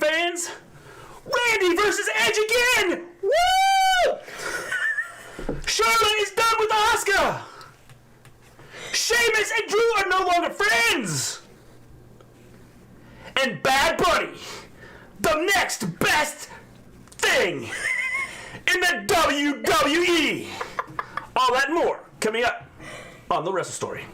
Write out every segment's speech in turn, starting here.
fans? Randy versus Edge again! Woo! Charlotte is done with Asuka! Sheamus and Drew are no longer friends! And Bad Bunny, the next best thing in the WWE! All that and more coming up on the Wrestle Story.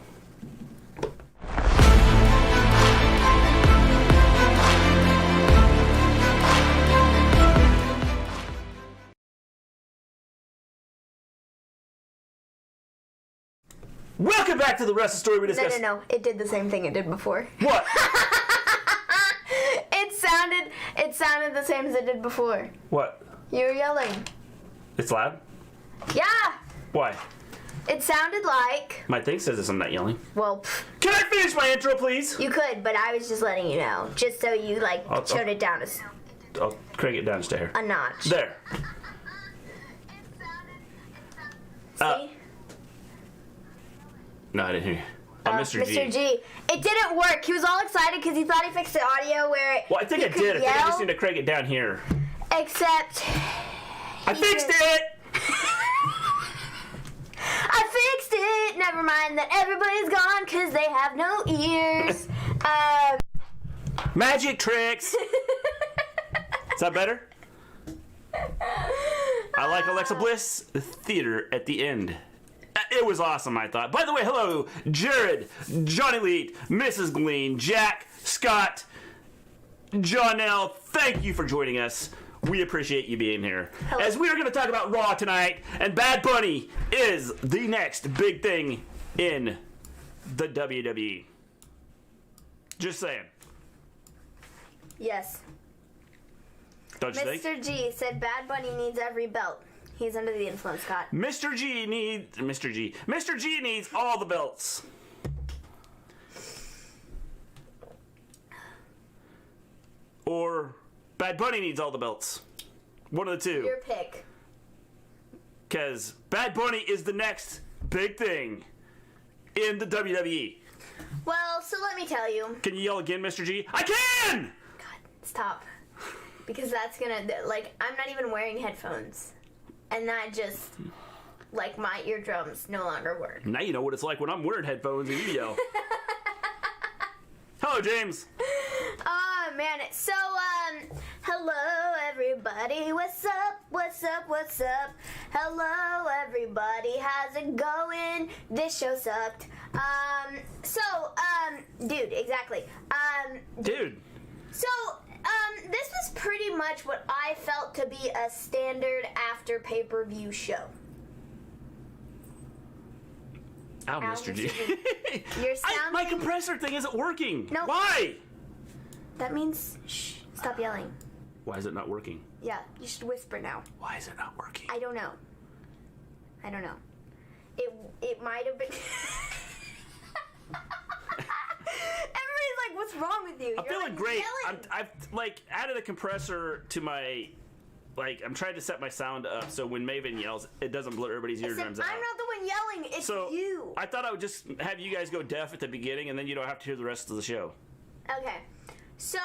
Welcome back to the Wrestle Story. We discussed. No. It did the same thing it did before. What? It sounded the same as it did before. What? You were yelling. It's loud? Yeah. Why? It sounded like. My thing says this, I'm not yelling. Well. Can I finish my intro, please? You could, but I was just letting you know, just so you showed it down I'll crank it down just a hair. a notch. There. See? No, I didn't hear you. Oh, Mr. G. Mr. G. It didn't work. He was all excited because he thought he fixed the audio where it. Well, I think I did. I think I just need to crank it down here. Except. I fixed it! I fixed it! Never mind that everybody's gone because they have no ears. Magic tricks! Is that better? I like Alexa Bliss theater at the end. It was awesome, I thought. By the way, hello, Jared, Johnny Leet, Mrs. Gleen, Jack, Scott, Jonelle. Thank you for joining us. We appreciate you being here. Hello. As we are going to talk about Raw tonight, and Bad Bunny is the next big thing in the WWE. Just saying. Yes. Don't you think? Mr. G said Bad Bunny needs every belt. He's under the influence, Scott. Mr. G needs all the belts. Or Bad Bunny needs all the belts. One of the two. Your pick. Because Bad Bunny is the next big thing in the WWE. Well, so let me tell you. Can you yell again, Mr. G? I can! God, stop. Because that's gonna, I'm not even wearing headphones. And that just, my eardrums no longer work. Now you know what it's like when I'm wearing headphones and you yell. Hello, James. Oh, man. So, hello, everybody. What's up? What's up? What's up? Hello, everybody. How's it going? This show sucked. Dude, exactly. Dude. So, this was pretty much what I felt to be a standard after pay-per-view show. Ow, Mr. G. Your sound my compressor thing isn't working. No. Why? That means, shh, stop yelling. Why is it not working? Yeah, you should whisper now. Why is it not working? I don't know. It might have been... Everybody's like, what's wrong with you? I'm feeling great. I've added a compressor to my... I'm trying to set my sound up so when Maven yells, it doesn't blur everybody's eardrums out. I'm not the one yelling, it's you. I thought I would just have you guys go deaf at the beginning and then you don't have to hear the rest of the show. Okay. So,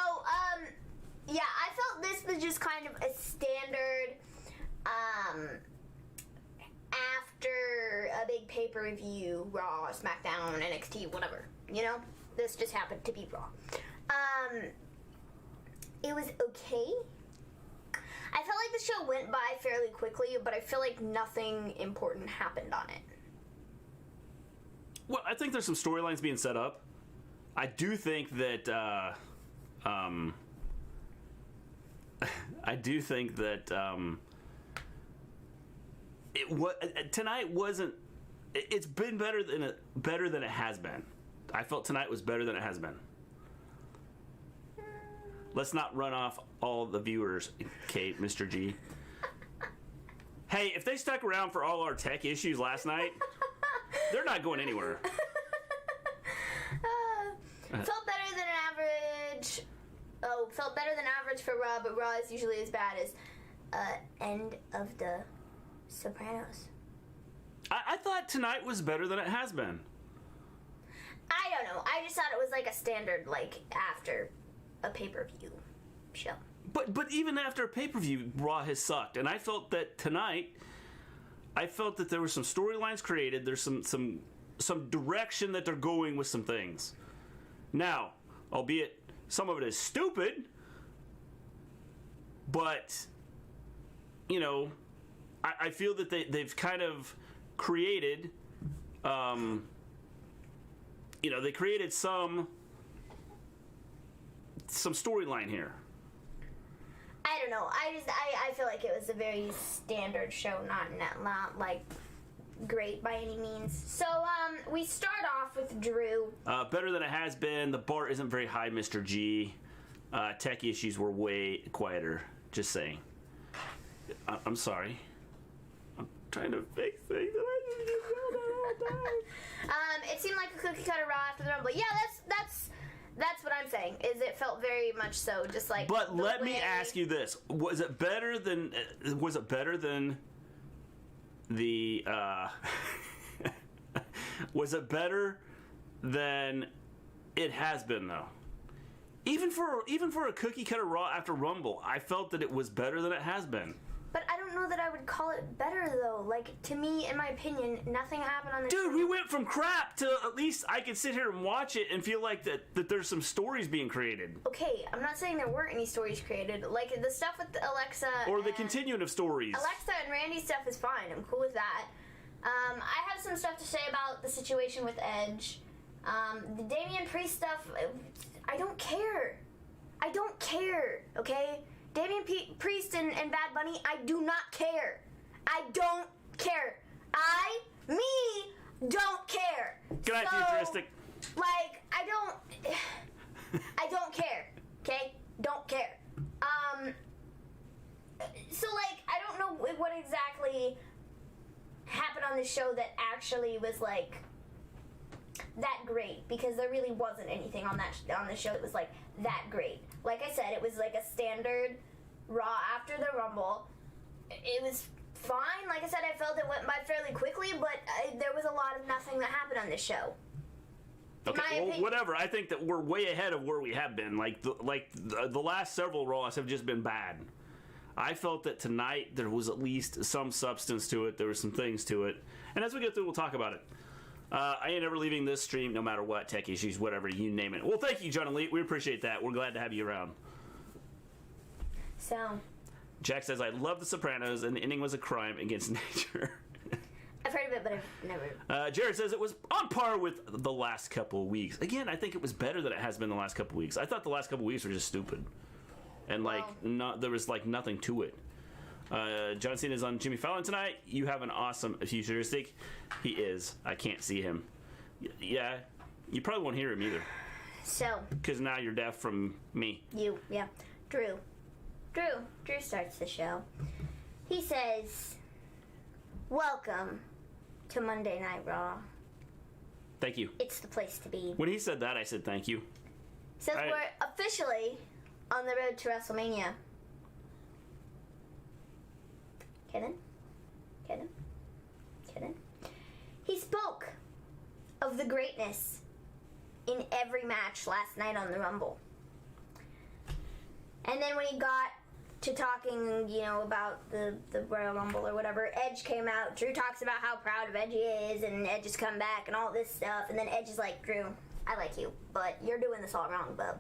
yeah, I felt this was just kind of a standard, after a big pay-per-view, Raw, SmackDown, NXT, whatever, you know? This just happened to be Raw. It was okay. I felt like the show went by fairly quickly, but I feel like nothing important happened on it. Well, I think there's some storylines being set up. I do think that, tonight wasn't. It's been better than it has been. I felt tonight was better than it has been. Let's not run off all the viewers, Kate, Mr. G. Hey, if they stuck around for all our tech issues last night, they're not going anywhere. Felt better than average. Oh, felt better than average for Raw, but Raw is usually as bad as end of the Sopranos. I thought tonight was better than it has been. I don't know. I just thought it was like a standard, after a pay-per-view show. But even after a pay-per-view, Raw has sucked. And I felt that tonight, there were some storylines created. There's some direction that they're going with some things. Now, albeit some of it is stupid, but, you know, I feel that they've kind of created, they created some storyline here. I don't know. I feel like it was a very standard show, not like great by any means. So we start off with Drew. Better than it has been. The bar isn't very high, Mr. G. Tech issues were way quieter. Just saying. I'm sorry. I'm trying to fix things. It seemed like a cookie cutter Raw after the Rumble. Yeah, that's what I'm saying. Is it felt very much so, just like. But let me ask you this: was it better than the? Was it better than it has been though? Even for a cookie cutter Raw after Rumble, I felt that it was better than it has been. But I don't know that I would call it better, though. Like, to me, in my opinion, nothing happened on the show. Dude, we went from crap to at least I could sit here and watch it and feel like that there's some stories being created. Okay, I'm not saying there weren't any stories created. Like, the stuff with Alexa or the continuing of stories. Alexa and Randy stuff is fine. I'm cool with that. I have some stuff to say about the situation with Edge. The Damian Priest stuff, I don't care. I don't care, okay? Damian Priest and Bad Bunny, I do not care. I don't care. Me, don't care. Good night, futuristic. Like, I don't care, okay? Don't care. So, like, I don't know what exactly happened on the show that actually was, like, that great, because there really wasn't anything on the show that was like that great. Like I said, it was like a standard Raw after the Rumble. It was fine. Like I said, I felt it went by fairly quickly, but there was a lot of nothing that happened on this show. Okay, well, whatever. I think that we're way ahead of where we have been. Like the last several Raws have just been bad. I felt that tonight there was at least some substance to it. There were some things to it, and as we get through, we'll talk about it. I ain't ever leaving this stream, no matter what, tech issues, whatever, you name it. Well, thank you, John Elite. We appreciate that. We're glad to have you around. So. Jack says, I love The Sopranos, and the ending was a crime against nature. I've heard of it, but I've never. Jared says it was on par with the last couple of weeks. Again, I think it was better than it has been the last couple of weeks. I thought the last couple of weeks were just stupid. And, there was, nothing to it. John Cena is on Jimmy Fallon tonight. You have an awesome futuristic. He is. I can't see him. Yeah, you probably won't hear him either. So. Because now you're deaf from me. Yeah. Drew starts the show. He says, welcome to Monday Night Raw. Thank you. It's the place to be. When he said that, I said thank you. Says we're officially on the road to WrestleMania. Kidding. He spoke of the greatness in every match last night on the Rumble. And then when he got to talking, about the Royal Rumble or whatever, Edge came out. Drew talks about how proud of Edge he is, and Edge has come back and all this stuff. And then Edge is like, Drew, I like you, but you're doing this all wrong, bub.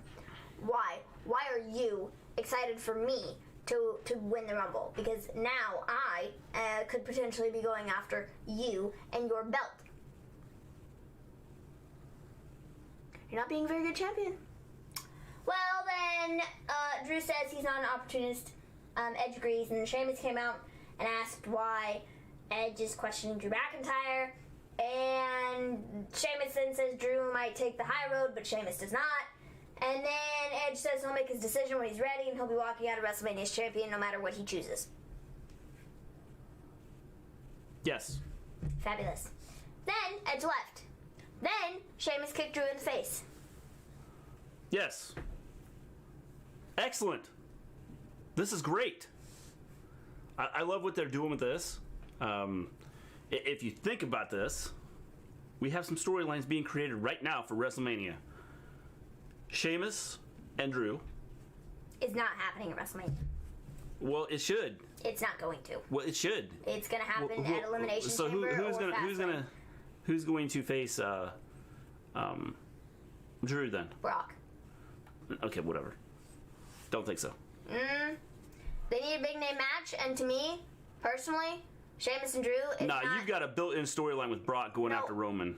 Why? Why are you excited for me to win the Rumble? Because now I could potentially be going after you and your belt. You're not being a very good champion. Well, then, Drew says he's not an opportunist. Edge agrees, and Sheamus came out and asked why Edge is questioning Drew McIntyre. And Sheamus then says Drew might take the high road, but Sheamus does not. And then Edge says he'll make his decision when he's ready, and he'll be walking out of WrestleMania as champion no matter what he chooses. Yes. Fabulous. Then Edge left. Then Sheamus kicked Drew in the face. Yes. Excellent. This is great. I love what they're doing with this. If you think about this, we have some storylines being created right now for WrestleMania. Sheamus and Drew is not happening at WrestleMania. Well, it should. It's not going to. Well, it should. It's going to happen at Elimination so Chamber who's going to face Drew then? Brock. Okay, whatever. Don't think so. They need a big name match, and to me, personally, Sheamus and Drew is you've got a built-in storyline with Brock going after Roman.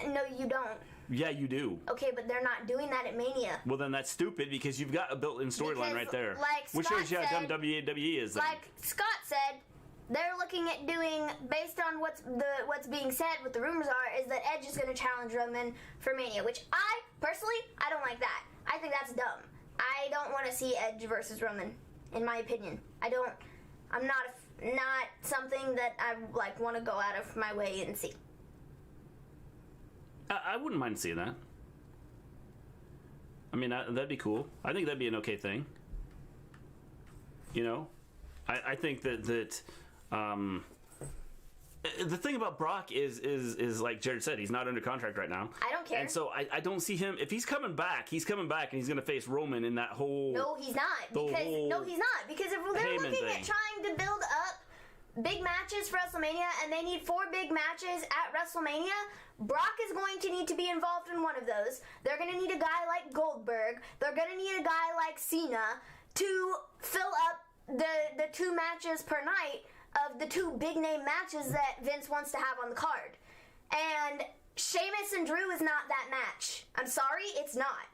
No, you don't. Yeah, you do. Okay, but they're not doing that at Mania. Well, then that's stupid because you've got a built-in storyline right there. Like which shows you how dumb WWE is then. Like Scott said, they're looking at doing, based on what's being said, what the rumors are, is that Edge is going to challenge Roman for Mania, which I, personally, I don't like that. I think that's dumb. I don't want to see Edge versus Roman, in my opinion. I'm not something that I want to go out of my way and see. I wouldn't mind seeing that. I mean, that'd be cool. I think that'd be an okay thing. You know? I think that the thing about Brock is like Jared said, he's not under contract right now. I don't care. And so I don't see him. If he's coming back and he's going to face Roman in that whole... No, he's not. Because if they're looking at trying to build up big matches for WrestleMania and they need 4 big matches at WrestleMania, Brock is going to need to be involved in one of those. They're going to need a guy like Goldberg. They're going to need a guy like Cena to fill up the 2 matches per night of the 2 big name matches that Vince wants to have on the card. And Sheamus and Drew is not that match. I'm sorry, it's not.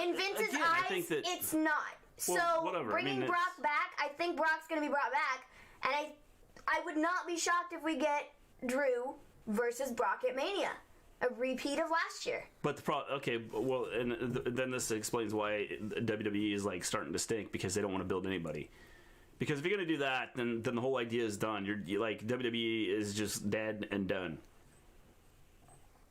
In Vince's eyes, it's not. Well, so bringing Brock back, I think Brock's going to be brought back, and I would not be shocked if we get Drew versus Brock at Mania. A repeat of last year. But then this explains why WWE is like starting to stink, because they don't want to build anybody. Because if you're going to do that, then the whole idea is done. You're like, WWE is just dead and done.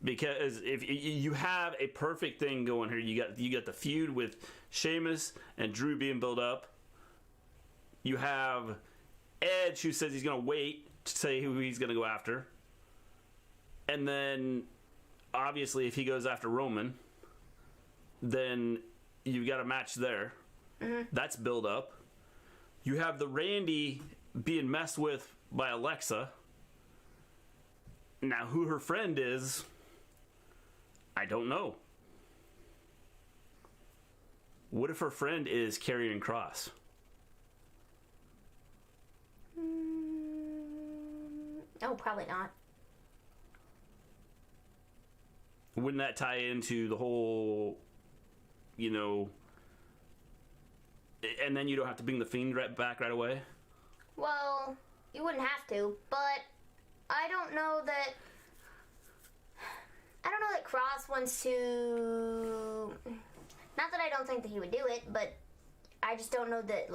Because if you have a perfect thing going here, you got the feud with Sheamus and Drew being built up. You have Edge, who says he's going to wait to say who he's going to go after. And then, obviously, if he goes after Roman, then you've got a match there. Mm-hmm. That's build up. You have the Randy being messed with by Alexa. Now, who her friend is, I don't know. What if her friend is Karrion Kross? No, probably not. Wouldn't that tie into the whole, and then you don't have to bring the Fiend back right away? Well, you wouldn't have to, but I don't know that Kross wants to... Not that I don't think that he would do it, but I just don't know that,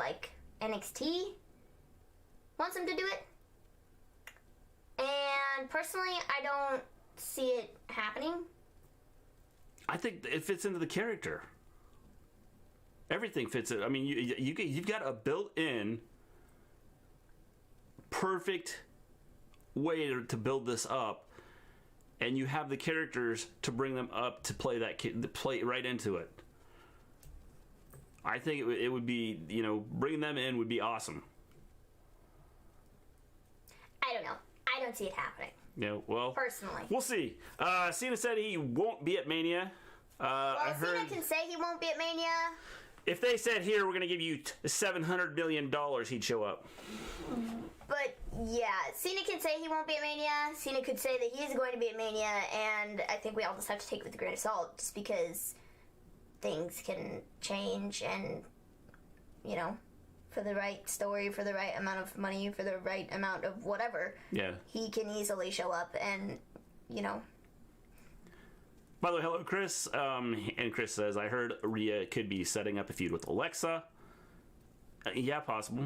NXT wants him to do it. And personally, I don't see it happening. I think it fits into the character. Everything fits in. I mean, you've got a built-in perfect way to build this up, and you have the characters to bring them up to play right into it. I think it would be, bringing them in would be awesome. I don't know. I don't see it happening. Yeah, well, personally, we'll see. Cena said he won't be at Mania. Cena can say he won't be at Mania. If they said, here, we're going to give you $700 million, he'd show up. But, yeah, Cena can say he won't be at Mania. Cena could say that he is going to be at Mania, and I think we all just have to take it with a grain of salt, just because things can change and, for the right story, for the right amount of money, for the right amount of whatever, he can easily show up and, By the way, hello, Chris. And Chris says, I heard Rhea could be setting up a feud with Alexa. Yeah, possible.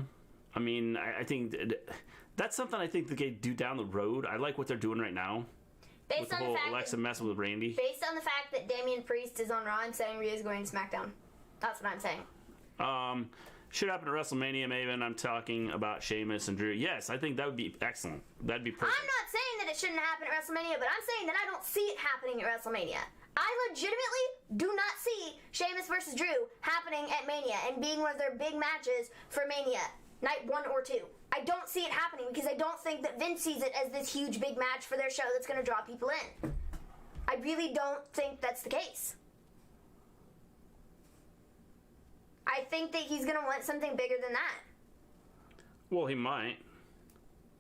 I mean, I think that's something I think they could do down the road. I like what they're doing right now. Based with the whole Alexa messing with Randy. Based on the fact that Damian Priest is on Raw, I'm saying Rhea's going to SmackDown. That's what I'm saying. Should happen at WrestleMania, Maven. I'm talking about Sheamus and Drew. Yes, I think that would be excellent. That'd be perfect. I'm not saying that it shouldn't happen at WrestleMania, but I'm saying that I don't see it happening at WrestleMania. I legitimately do not see Sheamus versus Drew happening at Mania and being one of their big matches for Mania, night 1 or 2. I don't see it happening because I don't think that Vince sees it as this huge big match for their show that's going to draw people in. I really don't think that's the case. I think that he's going to want something bigger than that. Well, he might.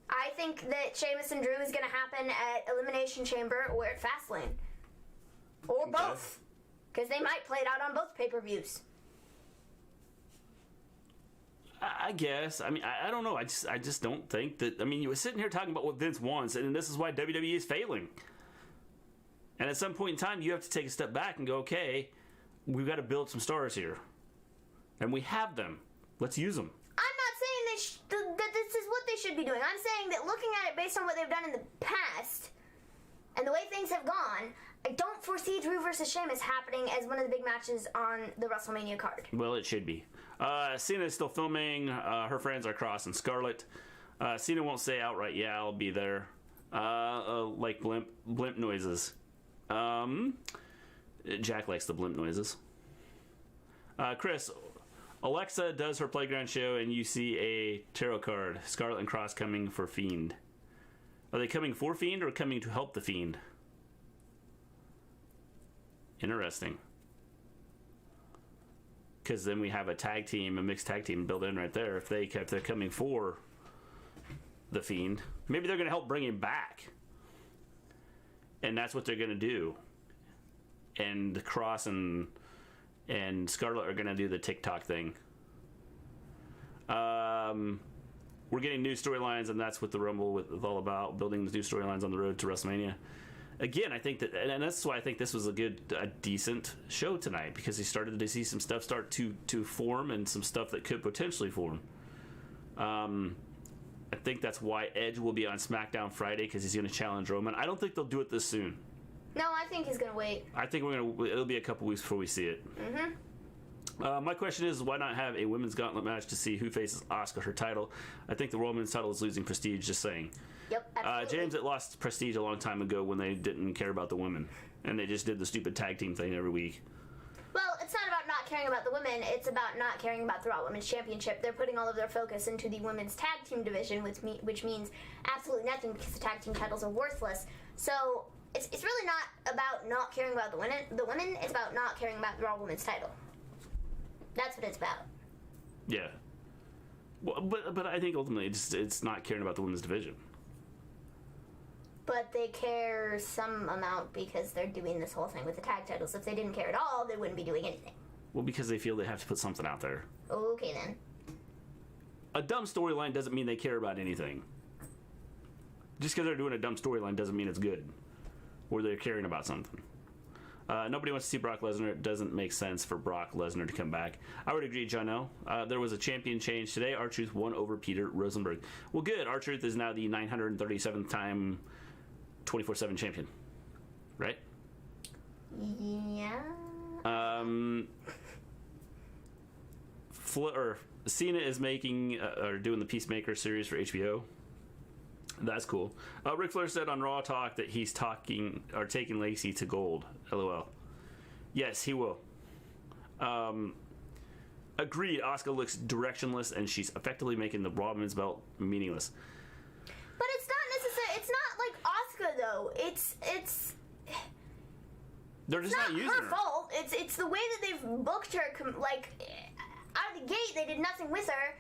I think that Sheamus and Drew is going to happen at Elimination Chamber or at Fastlane. Or both. Because they might play it out on both pay-per-views. I guess. I mean, I don't know. I just don't think that... I mean, you were sitting here talking about what Vince wants, and this is why WWE is failing. And at some point in time, you have to take a step back and go, okay, we've got to build some stars here. And we have them. Let's use them. I'm not saying that this is what they should be doing. I'm saying that looking at it based on what they've done in the past, and the way things have gone, I don't foresee Drew versus Sheamus happening as one of the big matches on the WrestleMania card. Well, it should be. Cena is still filming. Her friends are Cross and Scarlett. Cena won't say outright, yeah, I'll be there. Like blimp noises. Jack likes the blimp noises. Chris, Alexa does her playground show and you see a tarot card. Scarlett and Cross coming for Fiend. Are they coming for Fiend or coming to help the Fiend? Interesting. Because then we have a tag team, a mixed tag team built in right there. If they're coming for the Fiend, maybe they're going to help bring him back, and that's what they're going to do. And Cross and Scarlett are going to do the TikTok thing. We're getting new storylines, and that's what the Rumble is all about: building the new storylines on the road to WrestleMania. Again, I think that, and that's why I think this was a decent show tonight, because he started to see some stuff start to form and some stuff that could potentially form. I think that's why Edge will be on SmackDown Friday, because he's going to challenge Roman. I don't think they'll do it this soon. No, I think he's going to wait. I think it'll be a couple weeks before we see it. Mm-hmm. My question is, why not have a women's gauntlet match to see who faces Asuka her title? I think the women's title is losing prestige, just saying. Yep, absolutely. James, it lost prestige a long time ago when they didn't care about the women. And they just did the stupid tag team thing every week. Well, it's not about not caring about the women. It's about not caring about the Raw Women's Championship. They're putting all of their focus into the women's tag team division, which means absolutely nothing because the tag team titles are worthless. So it's really not about not caring about the women. It's about not caring about the Raw Women's title. That's what it's about. Yeah. Well, but I think ultimately it's not caring about the women's division. But they care some amount because they're doing this whole thing with the tag titles. If they didn't care at all, they wouldn't be doing anything. Well, because they feel they have to put something out there. Okay, then. A dumb storyline doesn't mean they care about anything. Just because they're doing a dumb storyline doesn't mean it's good. Or they're caring about something. Nobody wants to see Brock Lesnar. It doesn't make sense for Brock Lesnar to come back. I would agree, John L. There was a champion change today. R-Truth won over Peter Rosenberg. Well, good. R-Truth is now the 937th time 24/7 champion. Right? Yeah. Cena is making or doing the Peacemaker series for HBO. That's cool. Ric Flair said on Raw Talk that he's taking Lacey to gold. LOL. Yes, he will. Agreed. Asuka looks directionless, and she's effectively making the Raw Women's belt meaningless. But it's not necessary. It's not like Asuka though. It's. They're just not using her fault. It's the way that they've booked her. Out of the gate, they did nothing with her.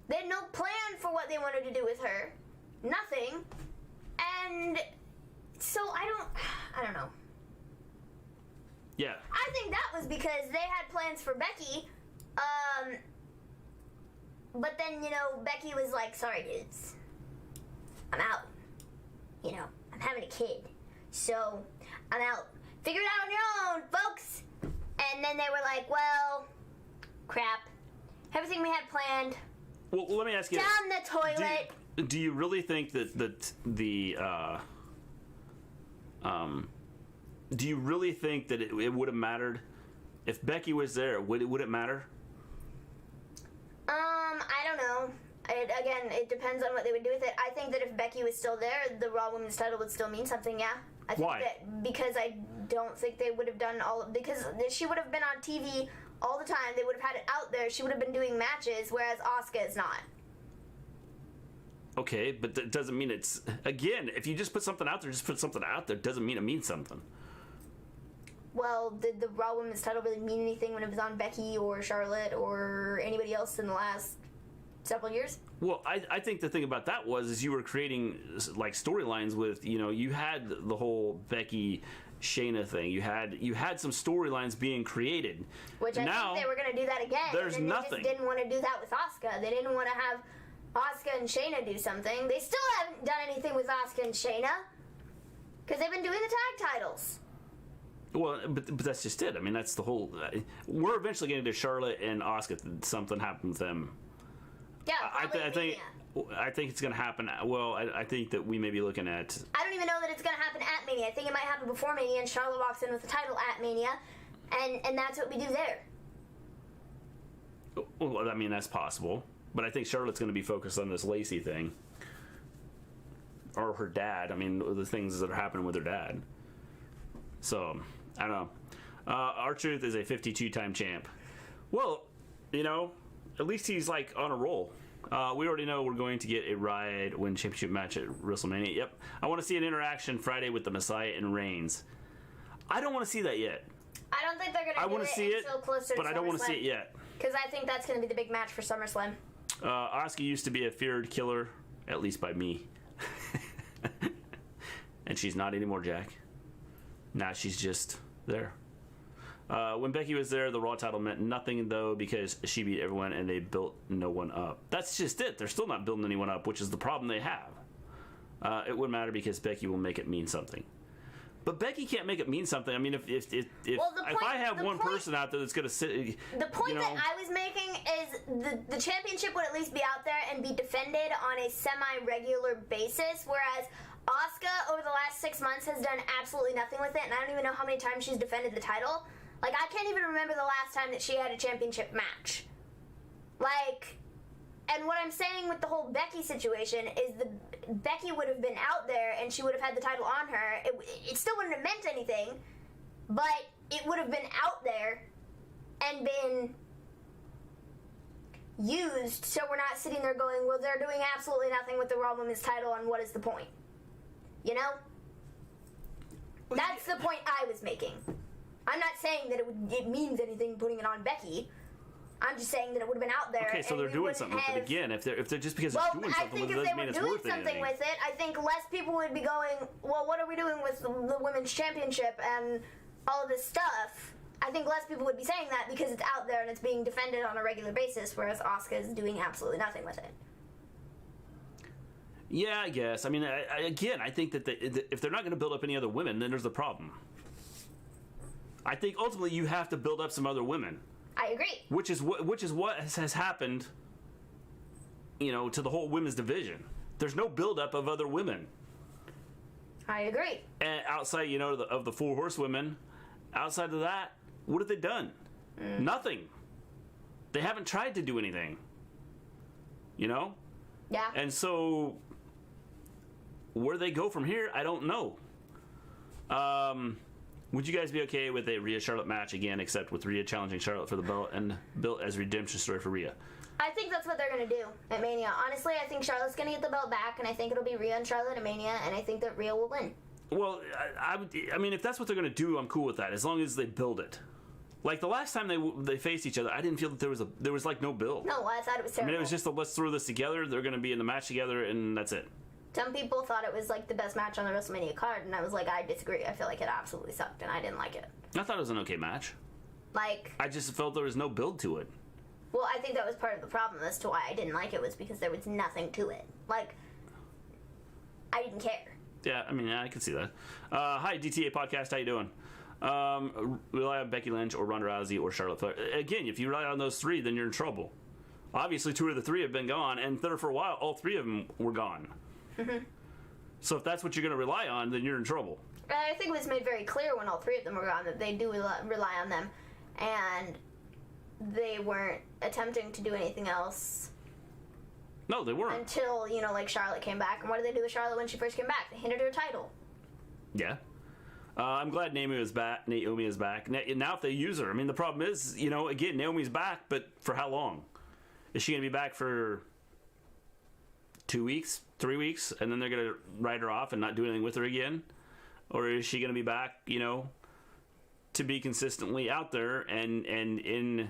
They had no plan for what they wanted to do with her. Nothing. And so I don't know. Yeah. I think that was because they had plans for Becky. But then, Becky was like, sorry dudes, I'm out. I'm having a kid. So I'm out. Figure it out on your own, folks. And then they were like, well, crap. Everything we had planned. Well, let me ask you. Down the toilet. Do you really think that do you really think that it would have mattered if Becky was there? Would it matter? I don't know. It depends on what they would do with it. I think that if Becky was still there, the Raw Women's title would still mean something. Yeah. I think Why? That because I don't think they would have done because she would have been on TV all the time. They would have had it out there. She would have been doing matches, whereas Asuka is not. Okay, but that doesn't mean it's... Again, if you just put something out there, just put something out there. Doesn't mean it means something. Well, did the Raw Women's title really mean anything when it was on Becky or Charlotte or anybody else in the last several years? Well, I think the thing about that is you were creating like storylines with, you had the whole Becky Shayna thing. You had some storylines being created. Which I think they were going to do that again. There's and nothing. They just didn't want to do that with Asuka. They didn't want to have Asuka and Shayna do something. They still haven't done anything with Asuka and Shayna because they've been doing the tag titles. Well, but that's just it. I mean, that's the whole... we're eventually getting to Charlotte and Asuka. Something happened with them. Yeah, probably I think it's going to happen. Well, I think that we may be looking at... I don't even know that it's going to happen at Mania. I think it might happen before Mania, and Charlotte walks in with the title at Mania, and that's what we do there. Well, I mean, that's possible. But I think Charlotte's going to be focused on this Lacey thing. Or her dad. I mean, the things that are happening with her dad. So, I don't know. R-Truth is a 52-time champ. Well, at least he's like on a roll. We already know we're going to get a Riot Win Championship match at WrestleMania. Yep. I want to see an interaction Friday with the Messiah and Reigns. I don't want to see that yet. I don't think they're going to do it see until closer to but I don't want to see it yet. Because I think that's going to be the big match for SummerSlam. Asuka used to be a feared killer, at least by me. And she's not anymore, Jack. Now she's just there. When Becky was there, the Raw title meant nothing, though, because she beat everyone and they built no one up. That's just it. They're still not building anyone up, which is the problem they have. It wouldn't matter because Becky will make it mean something. But Becky can't make it mean something. I mean, if I have one person out there that's going to sit... The point that I was making is the championship would at least be out there and be defended on a semi-regular basis, whereas Asuka, over the last 6 months, has done absolutely nothing with it, and I don't even know how many times she's defended the title. Like, I can't even remember the last time that she had a championship match. Like, and what I'm saying with the whole Becky situation is Becky would have been out there and she would have had the title on her. It still wouldn't have meant anything, but it would have been out there and been used, so we're not sitting there going, well, they're doing absolutely nothing with the Raw Women's title, and what is the point? That's the point I was making. I'm not saying that it means anything putting it on Becky. I'm just saying that it would have been out there. Okay, so they're doing something with it again. If they're just because they're doing something with it doesn't mean it's worth anything. I think if they were doing something with it, I think less people would be going, well, what are we doing with the Women's Championship and all of this stuff? I think less people would be saying that because it's out there and it's being defended on a regular basis, whereas Asuka is doing absolutely nothing with it. Yeah, I guess. I mean, I think that if they're not going to build up any other women, then there's the problem. I think ultimately you have to build up some other women. I agree. Which is what has happened, to the whole women's division. There's no buildup of other women. I agree. And outside, of the 4 horsewomen, outside of that, what have they done? Nothing. They haven't tried to do anything. Yeah. And so, where they go from here, I don't know. Would you guys be okay with a Rhea Charlotte match again, except with Rhea challenging Charlotte for the belt and built as a redemption story for Rhea? I think that's what they're going to do at Mania. Honestly, I think Charlotte's going to get the belt back, and I think it'll be Rhea and Charlotte at Mania, and I think that Rhea will win. Well, I mean, if that's what they're going to do, I'm cool with that, as long as they build it. Like the last time they faced each other, I didn't feel that there was like no build. No, I thought it was terrible. I mean, it was just let's throw this together. They're going to be in the match together, and that's it. Some people thought it was like the best match on the WrestleMania card, and I was like, I disagree. I feel like it absolutely sucked, and I didn't like it. I thought it was an okay match. I just felt there was no build to it. Well, I think that was part of the problem as to why I didn't like it, was because there was nothing to it. Like, I didn't care. Yeah, I mean, I can see that. Hi, DTA Podcast. How you doing? Rely on Becky Lynch or Ronda Rousey or Charlotte Flair. Again, if you rely on those 3, then you're in trouble. Obviously, 2 of the 3 have been gone, and there for a while, all 3 of them were gone. Mm-hmm. So if that's what you're going to rely on, then you're in trouble. I think it was made very clear when all 3 of them were gone that they do rely on them, and they weren't attempting to do anything else. No, they weren't. Until, like Charlotte came back. And what did they do with Charlotte when she first came back? They handed her a title. Yeah. I'm glad Naomi is back. Now if they use her, I mean, the problem is, again, Naomi's back, but for how long? Is she going to be back for 2 weeks, 3 weeks, and then they're going to write her off and not do anything with her again? Or is she going to be back, to be consistently out there and in...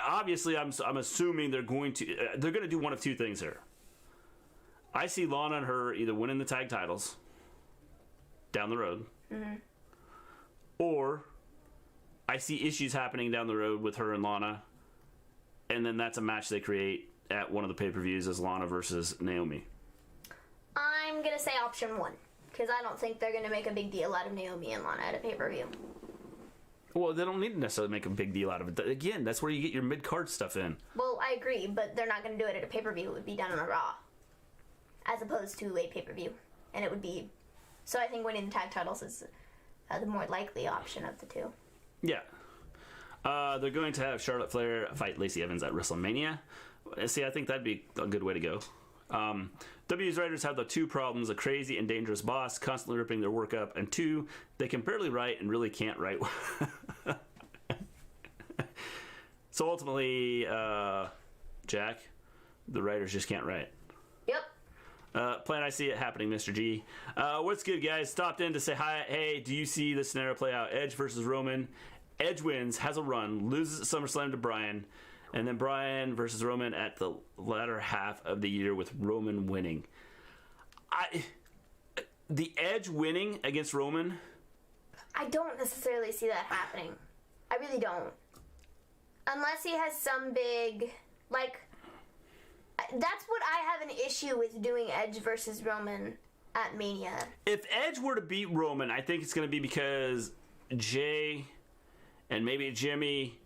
Obviously, I'm assuming they're going to do one of two things here. I see Lana and her either winning the tag titles down the road, or I see issues happening down the road with her and Lana, and then that's a match they create at one of the pay-per-views as Lana versus Naomi. I'm gonna say option one because I don't think they're gonna make a big deal out of Naomi and Lana at a pay-per-view. Well, they don't need to necessarily make a big deal out of it. Again, that's where you get your mid-card stuff in. Well, I agree, but they're not going to do it at a pay-per-view. It would be done on a Raw, as opposed to a pay-per-view. And it would be... So I think winning the tag titles is the more likely option of the two. Yeah. They're going to have Charlotte Flair fight Lacey Evans at WrestleMania. See, I think that'd be a good way to go. WWE's writers have the two problems: a crazy and dangerous boss constantly ripping their work up, and two, they can barely write and really can't write. So ultimately, Jack, the writers just can't write. Yep. Plan, I see it happening, Mr. G. What's good, guys? Stopped in to say hi. Hey, do you see the scenario play out? Edge versus Roman. Edge wins, has a run, loses at SummerSlam to Bryan. And then Bryan versus Roman at the latter half of the year with Roman winning. The Edge winning against Roman? I don't necessarily see that happening. I really don't. Unless he has some big... that's what I have an issue with doing Edge versus Roman at Mania. If Edge were to beat Roman, I think it's going to be because Jay and maybe Jimmy...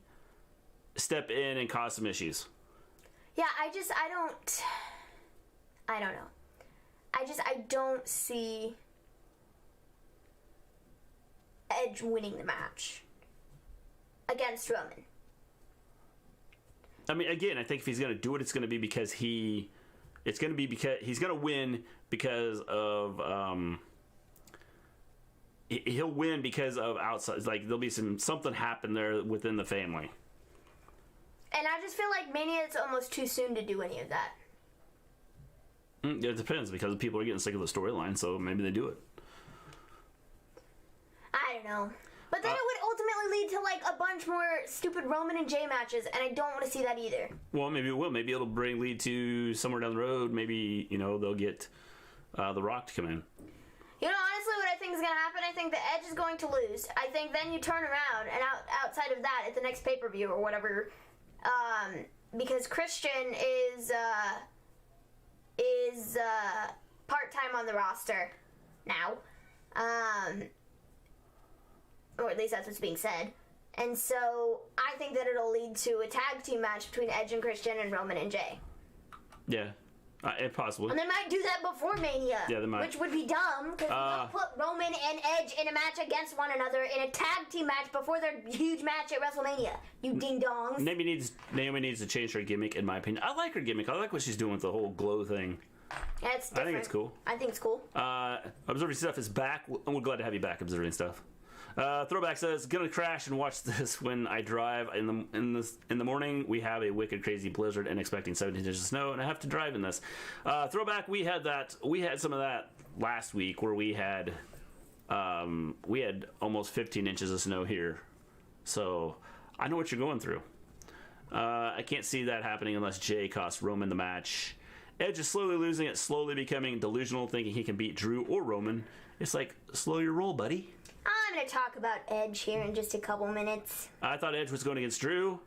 step in and cause some issues. Yeah, I don't know. I don't see Edge winning the match against Roman. I mean, again, I think if he's going to do it, it's going to be because he's going to win because of, he'll win because of outside, like there'll be something happen there within the family. And I just feel like Mania, it's almost too soon to do any of that. It depends, because people are getting sick of the storyline, so maybe they do it. I don't know. But then it would ultimately lead to, a bunch more stupid Roman and Jay matches, and I don't want to see that either. Well, maybe it will. Maybe it'll lead to somewhere down the road. Maybe, they'll get The Rock to come in. Honestly, what I think is going to happen, I think the Edge is going to lose. I think then you turn around, and outside of that, at the next pay-per-view or whatever... because Christian is part-time on the roster now. Or at least that's what's being said. And so I think that it'll lead to a tag team match between Edge and Christian and Roman and Jay. Yeah. Possibly. And they might do that before Mania. Yeah, they might. Which would be dumb, because you don't put Roman and Edge in a match against one another in a tag team match before their huge match at WrestleMania. You ding-dongs. Naomi needs to change her gimmick, in my opinion. I like her gimmick. I like what she's doing with the whole glow thing. Yeah, it's different. I think it's cool. I think it's cool. Observing Stuff is back. We're glad to have you back, Observing Stuff. Throwback says, gonna crash and watch this when I drive in the morning. We have a wicked crazy blizzard and expecting 17 inches of snow, and I have to drive in this. Throwback, we had some of that last week where we had almost 15 inches of snow here, so I know what you're going through. I can't see that happening unless Jay costs Roman the match. Edge is slowly losing it, slowly becoming delusional, thinking he can beat Drew or Roman. It's like, slow your roll, buddy. I'm going to talk about Edge here in just a couple minutes. I thought Edge was going against Drew.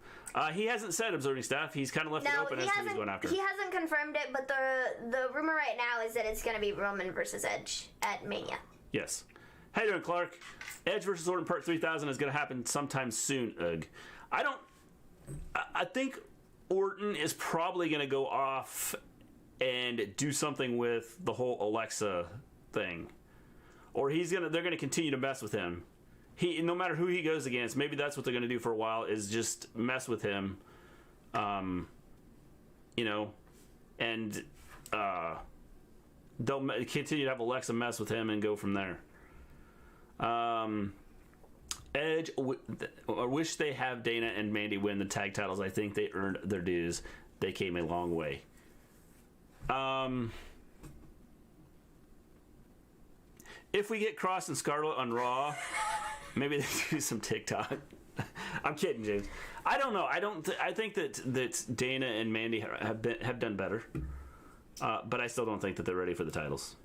He hasn't said Observing Stuff. He's kind of left it open as to who he's going after. He hasn't confirmed it, but the rumor right now is that it's going to be Roman versus Edge at Mania. Yes. How you doing, Clark? Edge versus Orton Part 3000 is going to happen sometime soon, Ugh. I think Orton is probably going to go off and do something with the whole Alexa thing. Or they're gonna continue to mess with him. No matter who he goes against, maybe that's what they're gonna do for a while, is just mess with him. And they'll continue to have Alexa mess with him and go from there. Edge, I wish they have Dana and Mandy win the tag titles. I think they earned their dues. They came a long way. If we get Cross and Scarlett on Raw, maybe they do some TikTok. I'm kidding, James. I don't know. I think that Dana and Mandy have done better. But I still don't think that they're ready for the titles.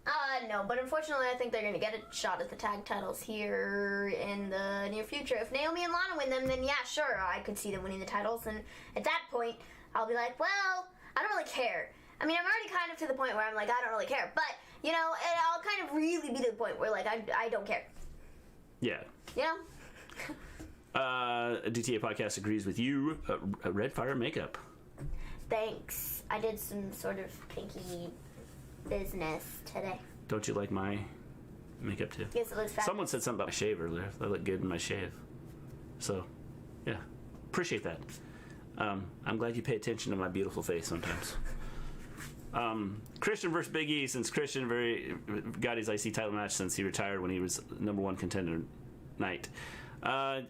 No, but unfortunately I think they're going to get a shot at the tag titles here in the near future. If Naomi and Lana win them, then yeah, sure, I could see them winning the titles. And at that point, I'll be like, well, I don't really care. I mean, I'm already kind of to the point where I'm like, I don't really care. But, you know, I'll kind of really be to the point where, like, I don't care. Yeah. You know? DTA Podcast agrees with you. Red Fire makeup. Thanks. I did some sort of pinky business today. Don't you like my makeup too? Yes, it looks fabulous. Someone said something about my shave earlier. I look good in my shave. So, yeah. Appreciate that. I'm glad you pay attention to my beautiful face sometimes. Christian versus Big E, since Christian got his IC title match since he retired when he was #1 contender night. A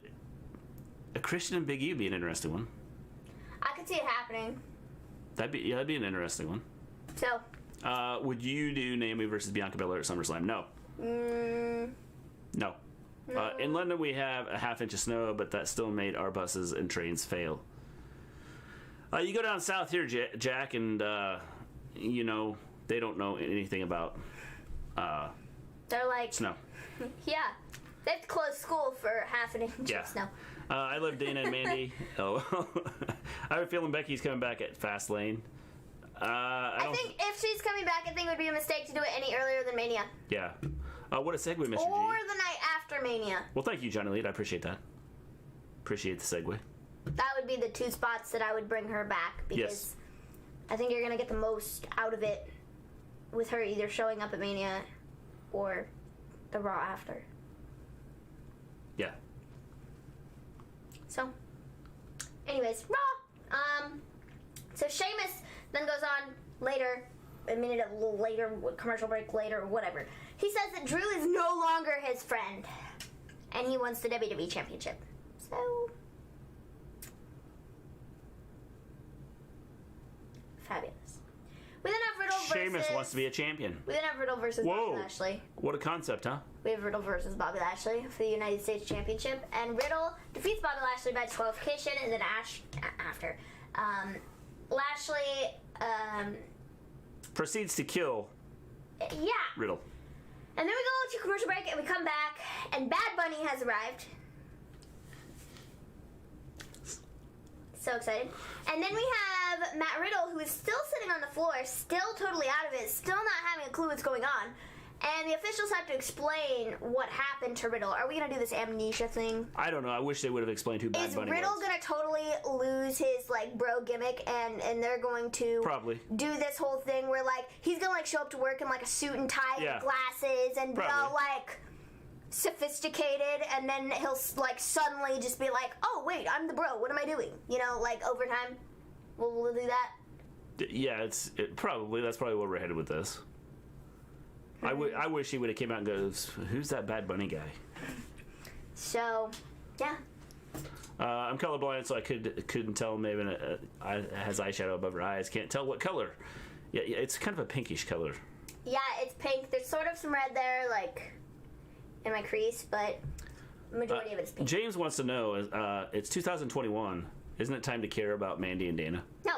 Christian and Big E would be an interesting one. I could see it happening. That'd be an interesting one. So. Would you do Naomi versus Bianca Belair at SummerSlam? No. No. In London we have a half-inch of snow, but that still made our buses and trains fail. You go down south here, Jack, and you know they don't know anything about they're like snow. Yeah, they've closed school for half an inch of snow. I love Dana and Mandy. I have a feeling Becky's coming back at Fastlane. I think if she's coming back, I think it would be a mistake to do it any earlier than Mania. Yeah. What a segue, Mr. G. Or the night after Mania. Well, thank you, Johnny Lead. I appreciate that. Appreciate the segue. That would be the two spots that I would bring her back because I think you're going to get the most out of it with her either showing up at Mania or the Raw after. Yeah. So, anyways, Raw. So Sheamus then goes on later, a minute later, commercial break later, whatever. He says that Drew is no longer his friend, and he wants the WWE Championship. So, fabulous. We then have Riddle versus... Sheamus wants to be a champion. We then have Riddle versus Bobby Lashley. What a concept, huh? We have Riddle versus Bobby Lashley for the United States Championship, and Riddle defeats Bobby Lashley by disqualification, and then after. Lashley proceeds to kill Riddle. And then we go to commercial break and we come back and Bad Bunny has arrived. So excited. And then we have Matt Riddle, who is still sitting on the floor, still totally out of it, still not having a clue what's going on. And the officials have to explain what happened to Riddle. Are we going to do this amnesia thing? I don't know. I wish they would have explained who Bad Bunny was. Is Riddle going to totally lose his, like, bro gimmick and they're going to probably do this whole thing where, like, he's going to, like, show up to work in, like, a suit and tie and glasses and be all, like, sophisticated, and then he'll, like, suddenly just be like, oh, wait, I'm the bro. What am I doing? You know, like, over time. We'll do that? Yeah, that's probably where we're headed with this. I wish he would have came out and goes, who's that Bad Bunny guy? So, yeah. I'm colorblind, so I couldn't tell. Maybe it has eyeshadow above her eyes. Can't tell what color. Yeah, it's kind of a pinkish color. Yeah, it's pink. There's sort of some red there, like, in my crease, but majority of it is pink. James wants to know, it's 2021. Isn't it time to care about Mandy and Dana? No.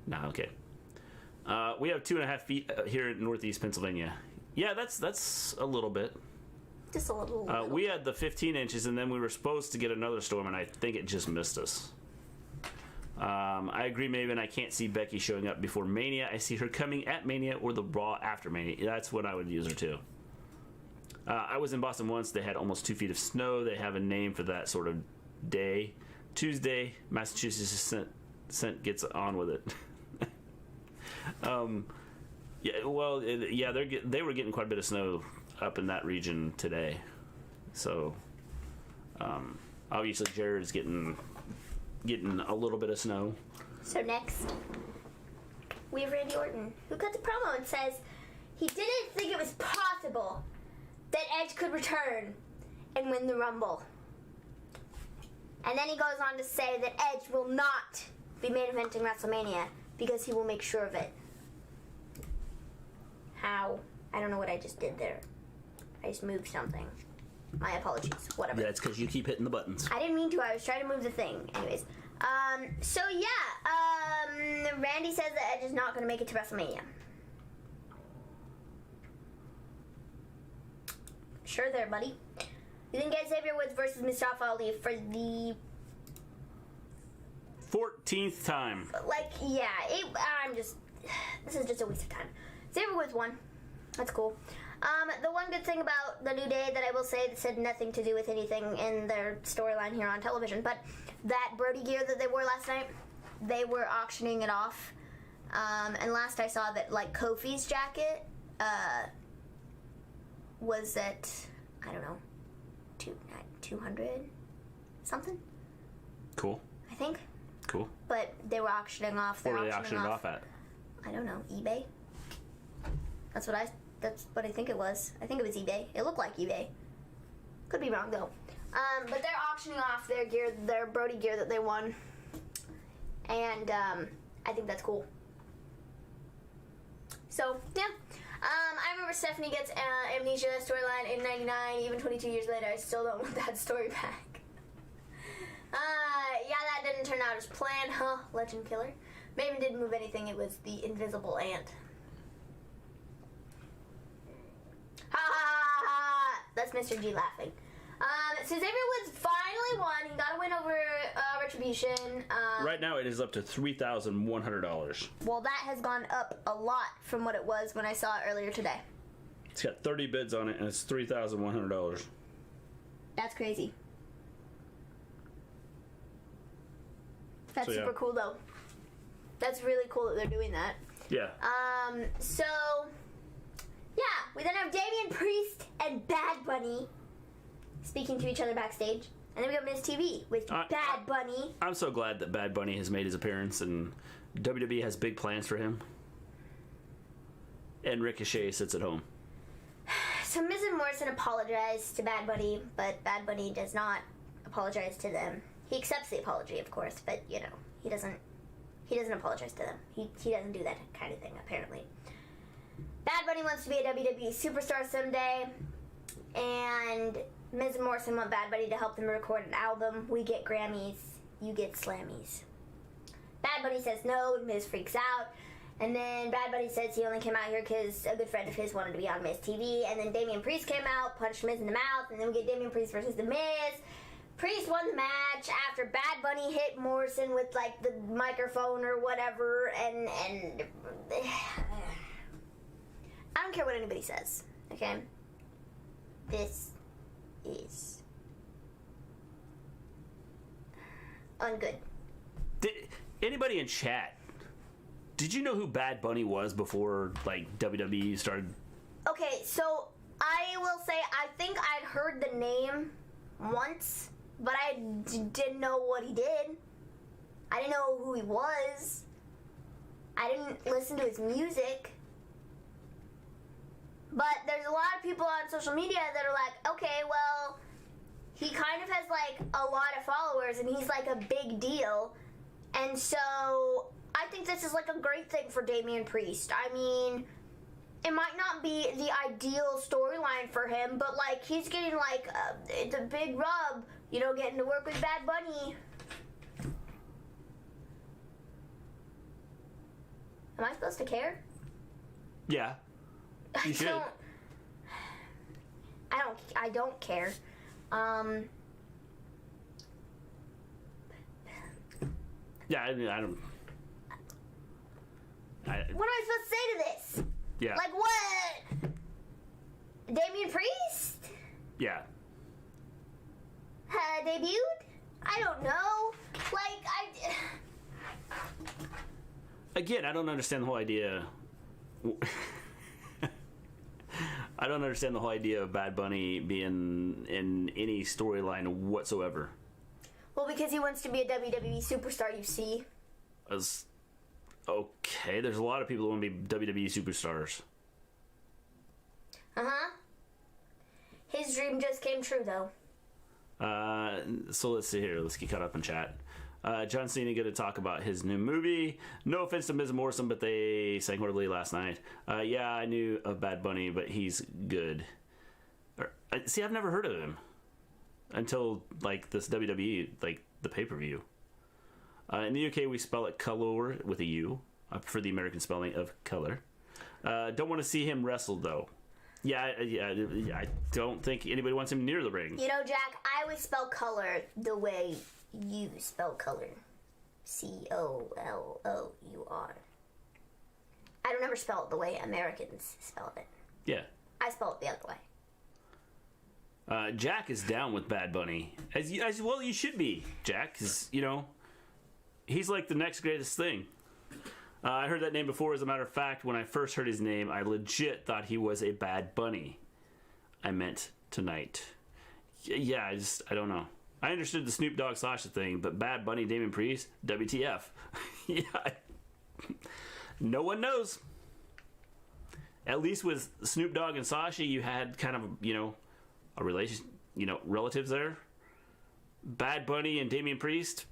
No, okay. We have 2.5 feet here in Northeast Pennsylvania. Yeah, that's a little bit. Just a little. We had the 15 inches, and then we were supposed to get another storm, and I think it just missed us. I agree, Maven. I can't see Becky showing up before Mania. I see her coming at Mania or the Raw after Mania. That's when I would use her, too. I was in Boston once. They had almost 2 feet of snow. They have a name for that sort of day. Tuesday, Massachusetts Scent gets on with it. Yeah, well, they were getting quite a bit of snow up in that region today. So, obviously Jared's getting a little bit of snow. So next, we have Randy Orton, who cuts a promo and says he didn't think it was possible that Edge could return and win the Rumble. And then he goes on to say that Edge will not be main eventing WrestleMania because he will make sure of it. How? I don't know what I just did there. I just moved something. My apologies. Whatever. Yeah, it's because you keep hitting the buttons. I didn't mean to. I was trying to move the thing. Anyways. So yeah. Randy says that Edge is not going to make it to WrestleMania. Sure there, buddy. You think Xavier Woods versus Mustafa Ali for the 14th time. like, yeah, this is just a waste of time. Xavier Woods won. That's cool. The one good thing about the New Day that I will say that said nothing to do with anything in their storyline here on television, but that Brody gear that they wore last night, they were auctioning it off. And last I saw that, like, Kofi's jacket was at, I don't know, 200 something, Cool. I think. Cool. But they were auctioning off. What were they auctioning it off at? I don't know, eBay. That's what I think it was. I think it was eBay. It looked like eBay. Could be wrong though. But they're auctioning off their gear, their Brody gear that they won, and I think that's cool. So yeah, I remember Stephanie gets amnesia storyline in '99. Even 22 years later, I still don't want that story back. Yeah, that didn't turn out as planned, huh? Legend killer. Maven didn't move anything. It was the invisible ant. Ha ha ha ha! That's Mr. G laughing. So Xavier Woods finally won. He got a win over Retribution. Right now, it is up to $3,100. Well, that has gone up a lot from what it was when I saw it earlier today. It's got 30 bids on it, and it's $3,100. That's crazy. That's So, yeah. super cool, though. That's really cool that they're doing that. Yeah. So, yeah, we then have Damian Priest and Bad Bunny speaking to each other backstage. And then we got Miz TV with Bad Bunny. I'm so glad that Bad Bunny has made his appearance, and WWE has big plans for him. And Ricochet sits at home. So Miz and Morrison apologized to Bad Bunny, but Bad Bunny does not apologize to them. He accepts the apology, of course, but, you know, he doesn't apologize to them. He doesn't do that kind of thing, apparently. Bad Bunny wants to be a WWE superstar someday, and Miz and Morrison want Bad Bunny to help them record an album. We get Grammys, you get Slammies. Bad Bunny says no, and Miz freaks out. And then Bad Bunny says he only came out here because a good friend of his wanted to be on Miz TV. And then Damian Priest came out, punched Miz in the mouth, and then we get Damian Priest versus The Miz. Priest won the match after Bad Bunny hit Morrison with, like, the microphone or whatever, and I don't care what anybody says, okay? This is ungood. Did anybody in chat, did you know who Bad Bunny was before, like, WWE started? Okay, so I will say I think I'd heard the name once, but I didn't know what he did. I didn't know who he was. I didn't listen to his music. But there's a lot of people on social media that are like, okay, well, he kind of has, like, a lot of followers, and he's, like, a big deal. And so I think this is, like, a great thing for Damian Priest. I mean, it might not be the ideal storyline for him, but, like, he's getting, like, it's a big rub, you know, getting to work with Bad Bunny. Am I supposed to care? Yeah. You should. I don't care. Yeah, I don't. What am I supposed to say to this? Yeah. Like what? Damian Priest? Yeah. Debuted? I don't know. Like, Again, I don't understand the whole idea. I don't understand the whole idea of Bad Bunny being in any storyline whatsoever. Well, because he wants to be a WWE superstar, you see. Okay, there's a lot of people who want to be WWE superstars. Uh-huh. His dream just came true, though. So let's see here. Let's get caught up in chat. John Cena going to talk about his new movie. No offense to Ms. Morrison, but they sang horribly last night. Yeah, I knew of Bad Bunny, but he's good. See, I've never heard of him until like this WWE, like the pay-per-view. In the UK, we spell it color with a U. I prefer the American spelling of color. Don't want to see him wrestle though. Yeah, I don't think anybody wants him near the ring. You know, Jack, I always spell color the way you spell color. COLOUR. I don't ever spell it the way Americans spell it. Yeah. I spell it the other way. Jack is down with Bad Bunny. As well you should be, Jack, because, you know, he's like the next greatest thing. I heard that name before. As a matter of fact, when I first heard his name, I legit thought he was a Bad Bunny. I meant tonight. Yeah, I don't know. I understood the Snoop Dogg Sasha thing, but Bad Bunny, Damien Priest, WTF. Yeah, no one knows. At least with Snoop Dogg and Sasha, you had kind of, you know, a relation, you know, relatives there. Bad Bunny and Damien Priest,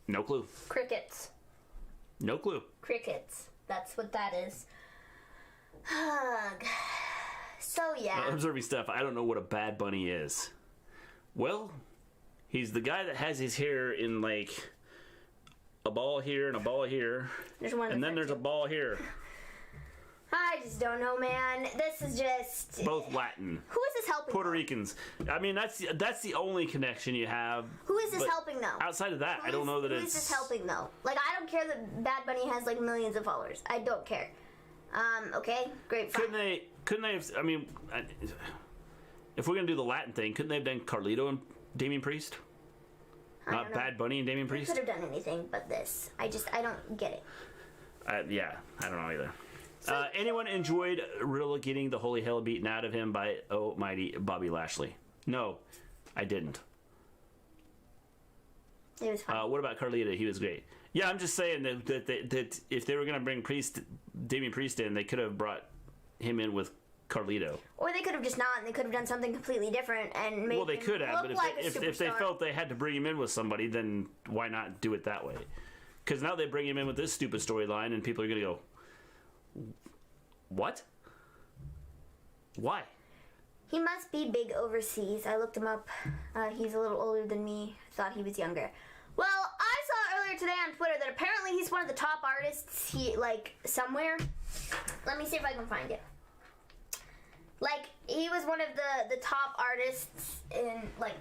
no clue. Crickets. No clue. Crickets. That's what that is. So, yeah. Observing stuff, I don't know what a Bad Bunny is. Well, he's the guy that has his hair in, like, a ball here and a ball here. And then there's a ball here. I just don't know, man. This is just... Both Latin. Who is this helping? Puerto Ricans. I mean, that's the only connection you have. Who is this helping, though? Outside of that, I don't know that it's... Who is this helping, though? Like, I don't care that Bad Bunny has, like, millions of followers. I don't care. Okay? Great, fine. Couldn't they have... I mean, if we're going to do the Latin thing, couldn't they have done Carlito and Damien Priest? Not Bad Bunny and Damien Priest? They could have done anything but this. I don't get it. Yeah, I don't know either. Anyone enjoyed really getting the holy hell beaten out of him by almighty Bobby Lashley? No, I didn't. It was fun. What about Carlita? He was great. Yeah, I'm just saying that if they were going to bring Damien Priest in, they could have brought him in with Carlito. Or they could have just not, and they could have done something completely different and made. Well, they could have, but like if they felt they had to bring him in with somebody, then why not do it that way? Because now they bring him in with this stupid storyline, and people are going to go, what? Why? He must be big overseas. I looked him up. He's a little older than me. I thought he was younger. Well, I saw earlier today on Twitter that apparently he's one of the top artists somewhere. Let me see if I can find it. Like, he was one of the top artists in, like,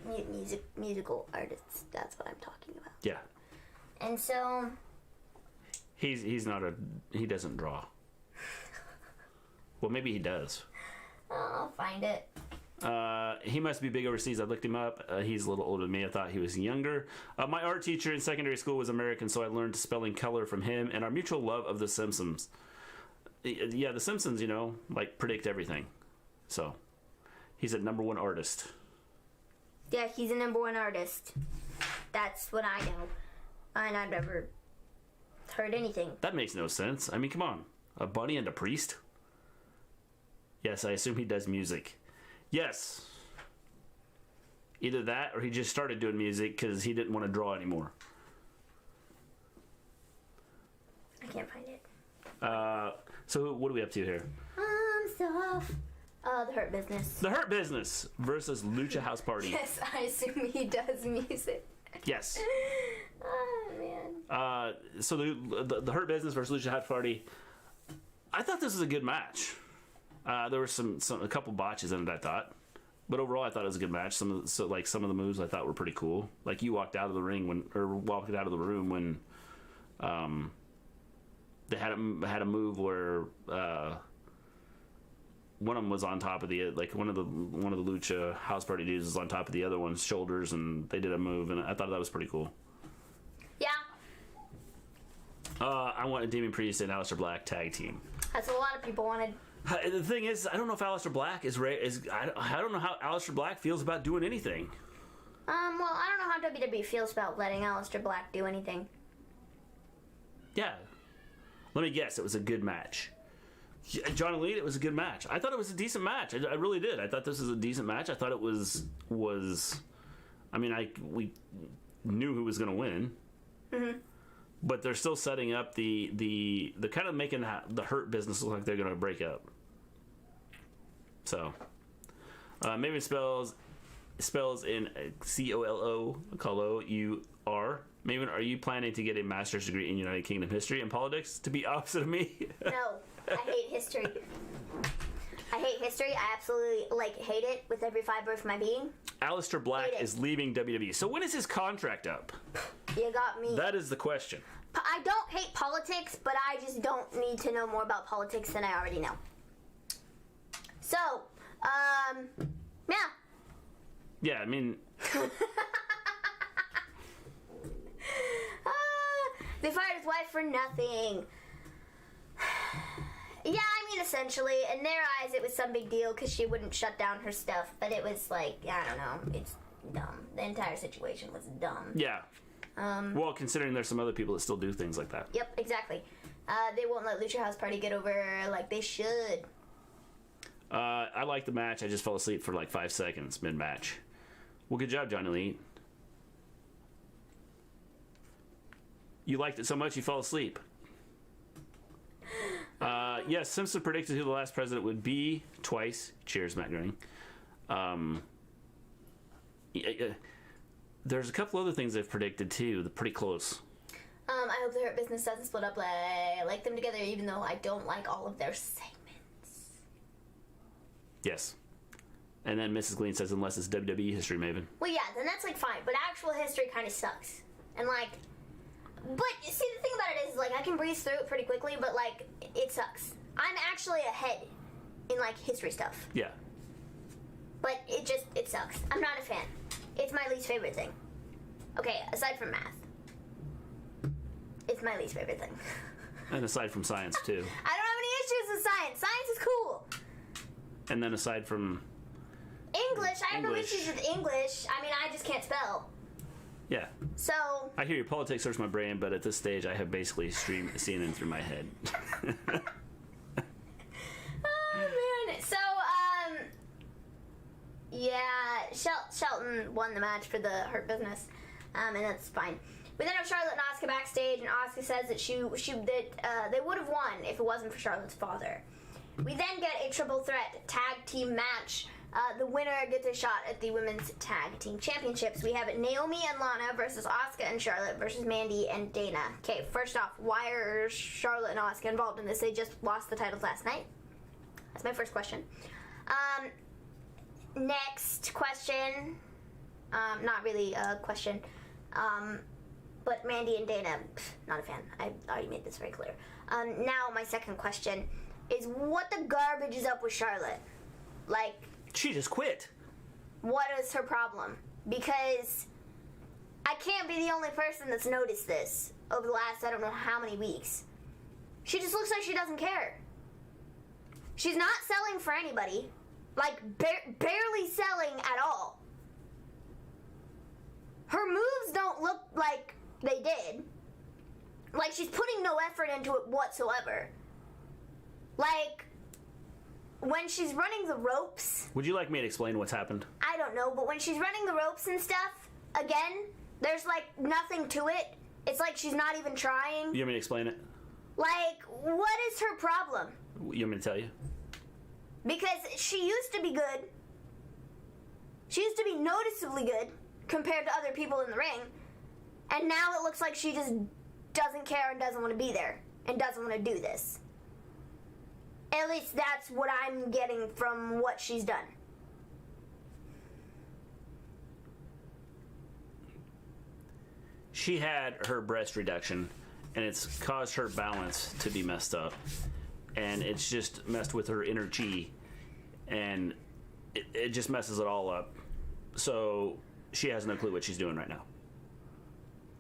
musical artists. That's what I'm talking about. Yeah. And so... He doesn't draw. Well, maybe he does. I'll find it. He must be big overseas. I looked him up. He's a little older than me. I thought he was younger. My art teacher in secondary school was American, so I learned spelling color from him and our mutual love of The Simpsons. Yeah, The Simpsons, you know, like, predict everything. So, he's a #1 artist. Yeah, he's a #1 artist. That's what I know. And I've never heard anything. That makes no sense. I mean, come on. A bunny and a priest? Yes, I assume he does music. Yes. Either that or he just started doing music because he didn't want to draw anymore. I can't find it. So what are we up to here? The Hurt Business. The Hurt Business versus Lucha House Party. Yes, I assume he does music. Yes. Oh, man. So the Hurt Business versus Lucha House Party. I thought this was a good match. There were a couple botches in it, I thought, but overall I thought it was a good match. Some of the moves I thought were pretty cool. Like you walked out of the room when they had a move where one of them was on top of one of the Lucha House Party dudes was on top of the other one's shoulders, and they did a move, and I thought that was pretty cool. Yeah. I wanted Damien Priest and Aleister Black tag team. That's what a lot of people wanted. The thing is, I don't know if Aleister Black I don't know how Aleister Black feels about doing anything. Well, I don't know how WWE feels about letting Aleister Black do anything. Yeah. Let me guess, it was a good match. John Elite, it was a good match. I thought it was a decent match. I really did. I thought this was a decent match. I thought it was. I mean, we knew who was going to win, but they're still setting up the kind of making the Hurt business look like they're going to break up. So, Maven spells in COLOUR. Maven, are you planning to get a master's degree in United Kingdom history and politics to be opposite of me? No, I hate history. I hate history. I absolutely hate it with every fiber of my being. Aleister Black is leaving WWE. So when is his contract up? You got me. That is the question. I don't hate politics, but I just don't need to know more about politics than I already know. So, yeah. Yeah, I mean... They fired his wife for nothing. Yeah, I mean, essentially, in their eyes, it was some big deal because she wouldn't shut down her stuff. But it was I don't know, it's dumb. The entire situation was dumb. Yeah. Well, considering there's some other people that still do things like that. Yep, exactly. They won't let Lucha House Party get over like they should. I liked the match. I just fell asleep for 5 seconds mid-match. Well, good job, Johnny Lee. You liked it so much you fell asleep. Yes, Simpson predicted who the last president would be twice. Cheers, Matt Groening. There's a couple other things they've predicted too. They're pretty close. I hope the Hurt Business doesn't split up. I like them together, even though I don't like all of their segments. Yes. And then Mrs. Gleen says, unless it's WWE history, Maven. Well, yeah, then that's fine. But actual history kind of sucks. And but see, the thing about it is, I can breeze through it pretty quickly, but, it sucks. I'm actually ahead in, history stuff. Yeah. But it sucks. I'm not a fan. It's my least favorite thing. Okay, aside from math. It's my least favorite thing. And aside from science, too. I don't have any issues with science. Science is cool. And then aside from... English, I have no issues with English. I mean, I just can't spell. Yeah. So... I hear your politics hurts my brain, but at this stage, I have basically seen it through my head. Oh, man. So, yeah, Shelton won the match for the Hurt Business, and that's fine. We then have Charlotte and Asuka backstage, and Asuka says that they would have won if it wasn't for Charlotte's father. We then get a triple threat tag team match. The winner gets a shot at the Women's Tag Team Championships. We have Naomi and Lana versus Asuka and Charlotte versus Mandy and Dana. Okay, first off, why are Charlotte and Asuka involved in this? They just lost the titles last night. That's my first question. Next question. Not really a question. But Mandy and Dana, not a fan. I already made this very clear. Now my second question is, what the garbage is up with Charlotte? She just quit. What is her problem? Because I can't be the only person that's noticed this over the last I don't know how many weeks. She just looks like she doesn't care. She's not selling for anybody. Barely selling at all. Her moves don't look like they did. She's putting no effort into it whatsoever. When she's running the ropes... Would you like me to explain what's happened? I don't know, but when she's running the ropes and stuff, again, there's, nothing to it. It's like she's not even trying. You want me to explain it? What is her problem? You want me to tell you? Because she used to be good. She used to be noticeably good compared to other people in the ring. And now it looks like she just doesn't care and doesn't want to be there. And doesn't want to do this. At least that's what I'm getting from what she's done. She had her breast reduction, and it's caused her balance to be messed up. And it's just messed with her inner chi, and it just messes it all up. So she has no clue what she's doing right now.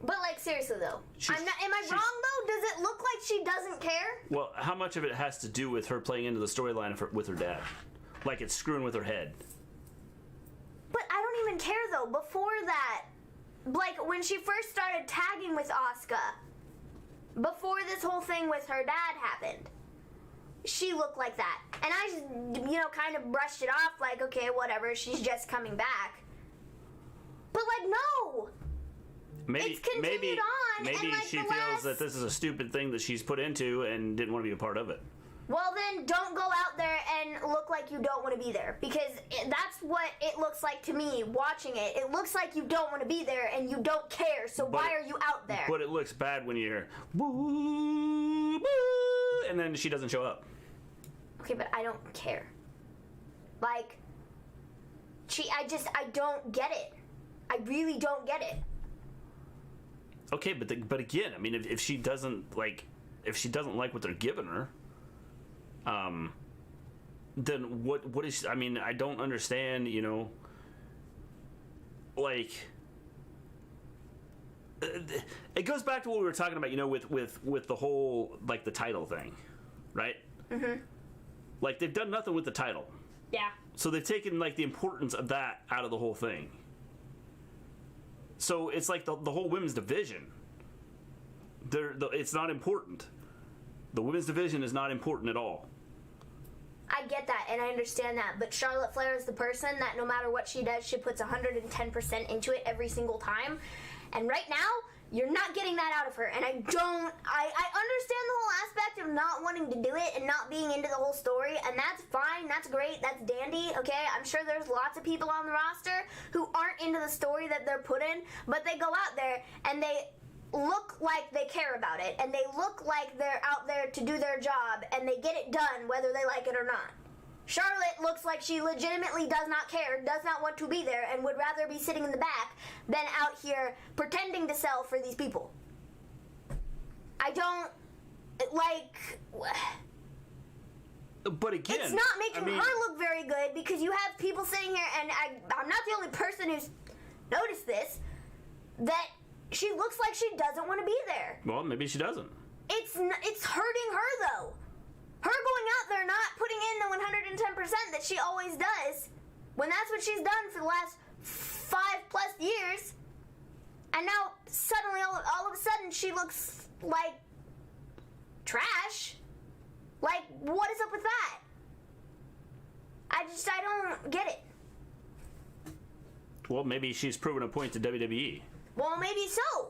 But seriously though, am I wrong though? Does it look like she doesn't care? Well, how much of it has to do with her playing into the storyline with her dad? It's screwing with her head. But I don't even care though. Before that, when she first started tagging with Asuka, before this whole thing with her dad happened, she look like that? And I just, you know, kind of brushed it off like, okay, whatever, she's just coming back. But like, no! It's continued on. Maybe and like she feels that this is a stupid thing that she's put into and didn't want to be a part of it. Well, then don't go out there and look like you don't want to be there, because that's what it looks like to me watching it. It looks like you don't want to be there and you don't care, so why are you out there? But it looks bad when you hear, boo, boo, and then she doesn't show up. Okay, but I don't care. Like, I don't get it. I really don't get it. Okay, but again, I mean, if she doesn't like what they're giving her, then what is? I mean, I don't understand. You know, like it goes back to what we were talking about. You know, with the whole like the title thing, right? Mm-hmm. Like they've done nothing with the title. Yeah. So they've taken like the importance of that out of the whole thing. So it's like the whole women's division. It's not important. The women's division is not important at all. I get that, and I understand that, but Charlotte Flair is the person that no matter what she does, she puts 110% into it every single time. And right now, you're not getting that out of her, and I understand the whole aspect of not wanting to do it and not being into the whole story, and that's fine, that's great, that's dandy, okay? I'm sure there's lots of people on the roster who aren't into the story that they're put in, but they go out there and they look like they care about it, and they look like they're out there to do their job, and they get it done whether they like it or not. Charlotte looks like she legitimately does not care, does not want to be there, and would rather be sitting in the back than out here pretending to sell for these people. I don't, like... But again... It's not making her look very good, because you have people sitting here, and I'm not the only person who's noticed this, that she looks like she doesn't want to be there. Well, maybe she doesn't. It's hurting her, though. Her going out there not putting in the 110% that she always does, when that's what she's done for the last 5+ years, and now suddenly, all of a sudden, she looks like trash. Like, what is up with that? I don't get it. Well, maybe she's proven a point to WWE. Well, maybe so.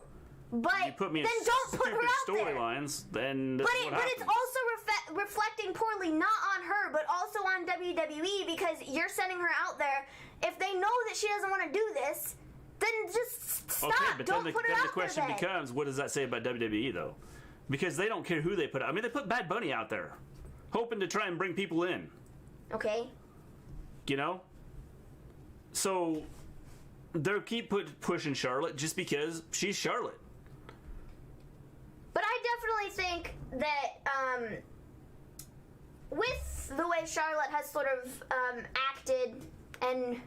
But you put me then in don't put her out storylines, then but it's also reflecting poorly not on her, but also on WWE, because you're sending her out there. If they know that she doesn't want to do this, then just stop. Okay, but don't then put her the out question there. becomes, what does that say about WWE though? Because they don't care who they put out. I mean, they put Bad Bunny out there, hoping to try and bring people in. Okay. You know. So they'll keep pushing Charlotte just because she's Charlotte. But I definitely think that with the way Charlotte has sort of acted, and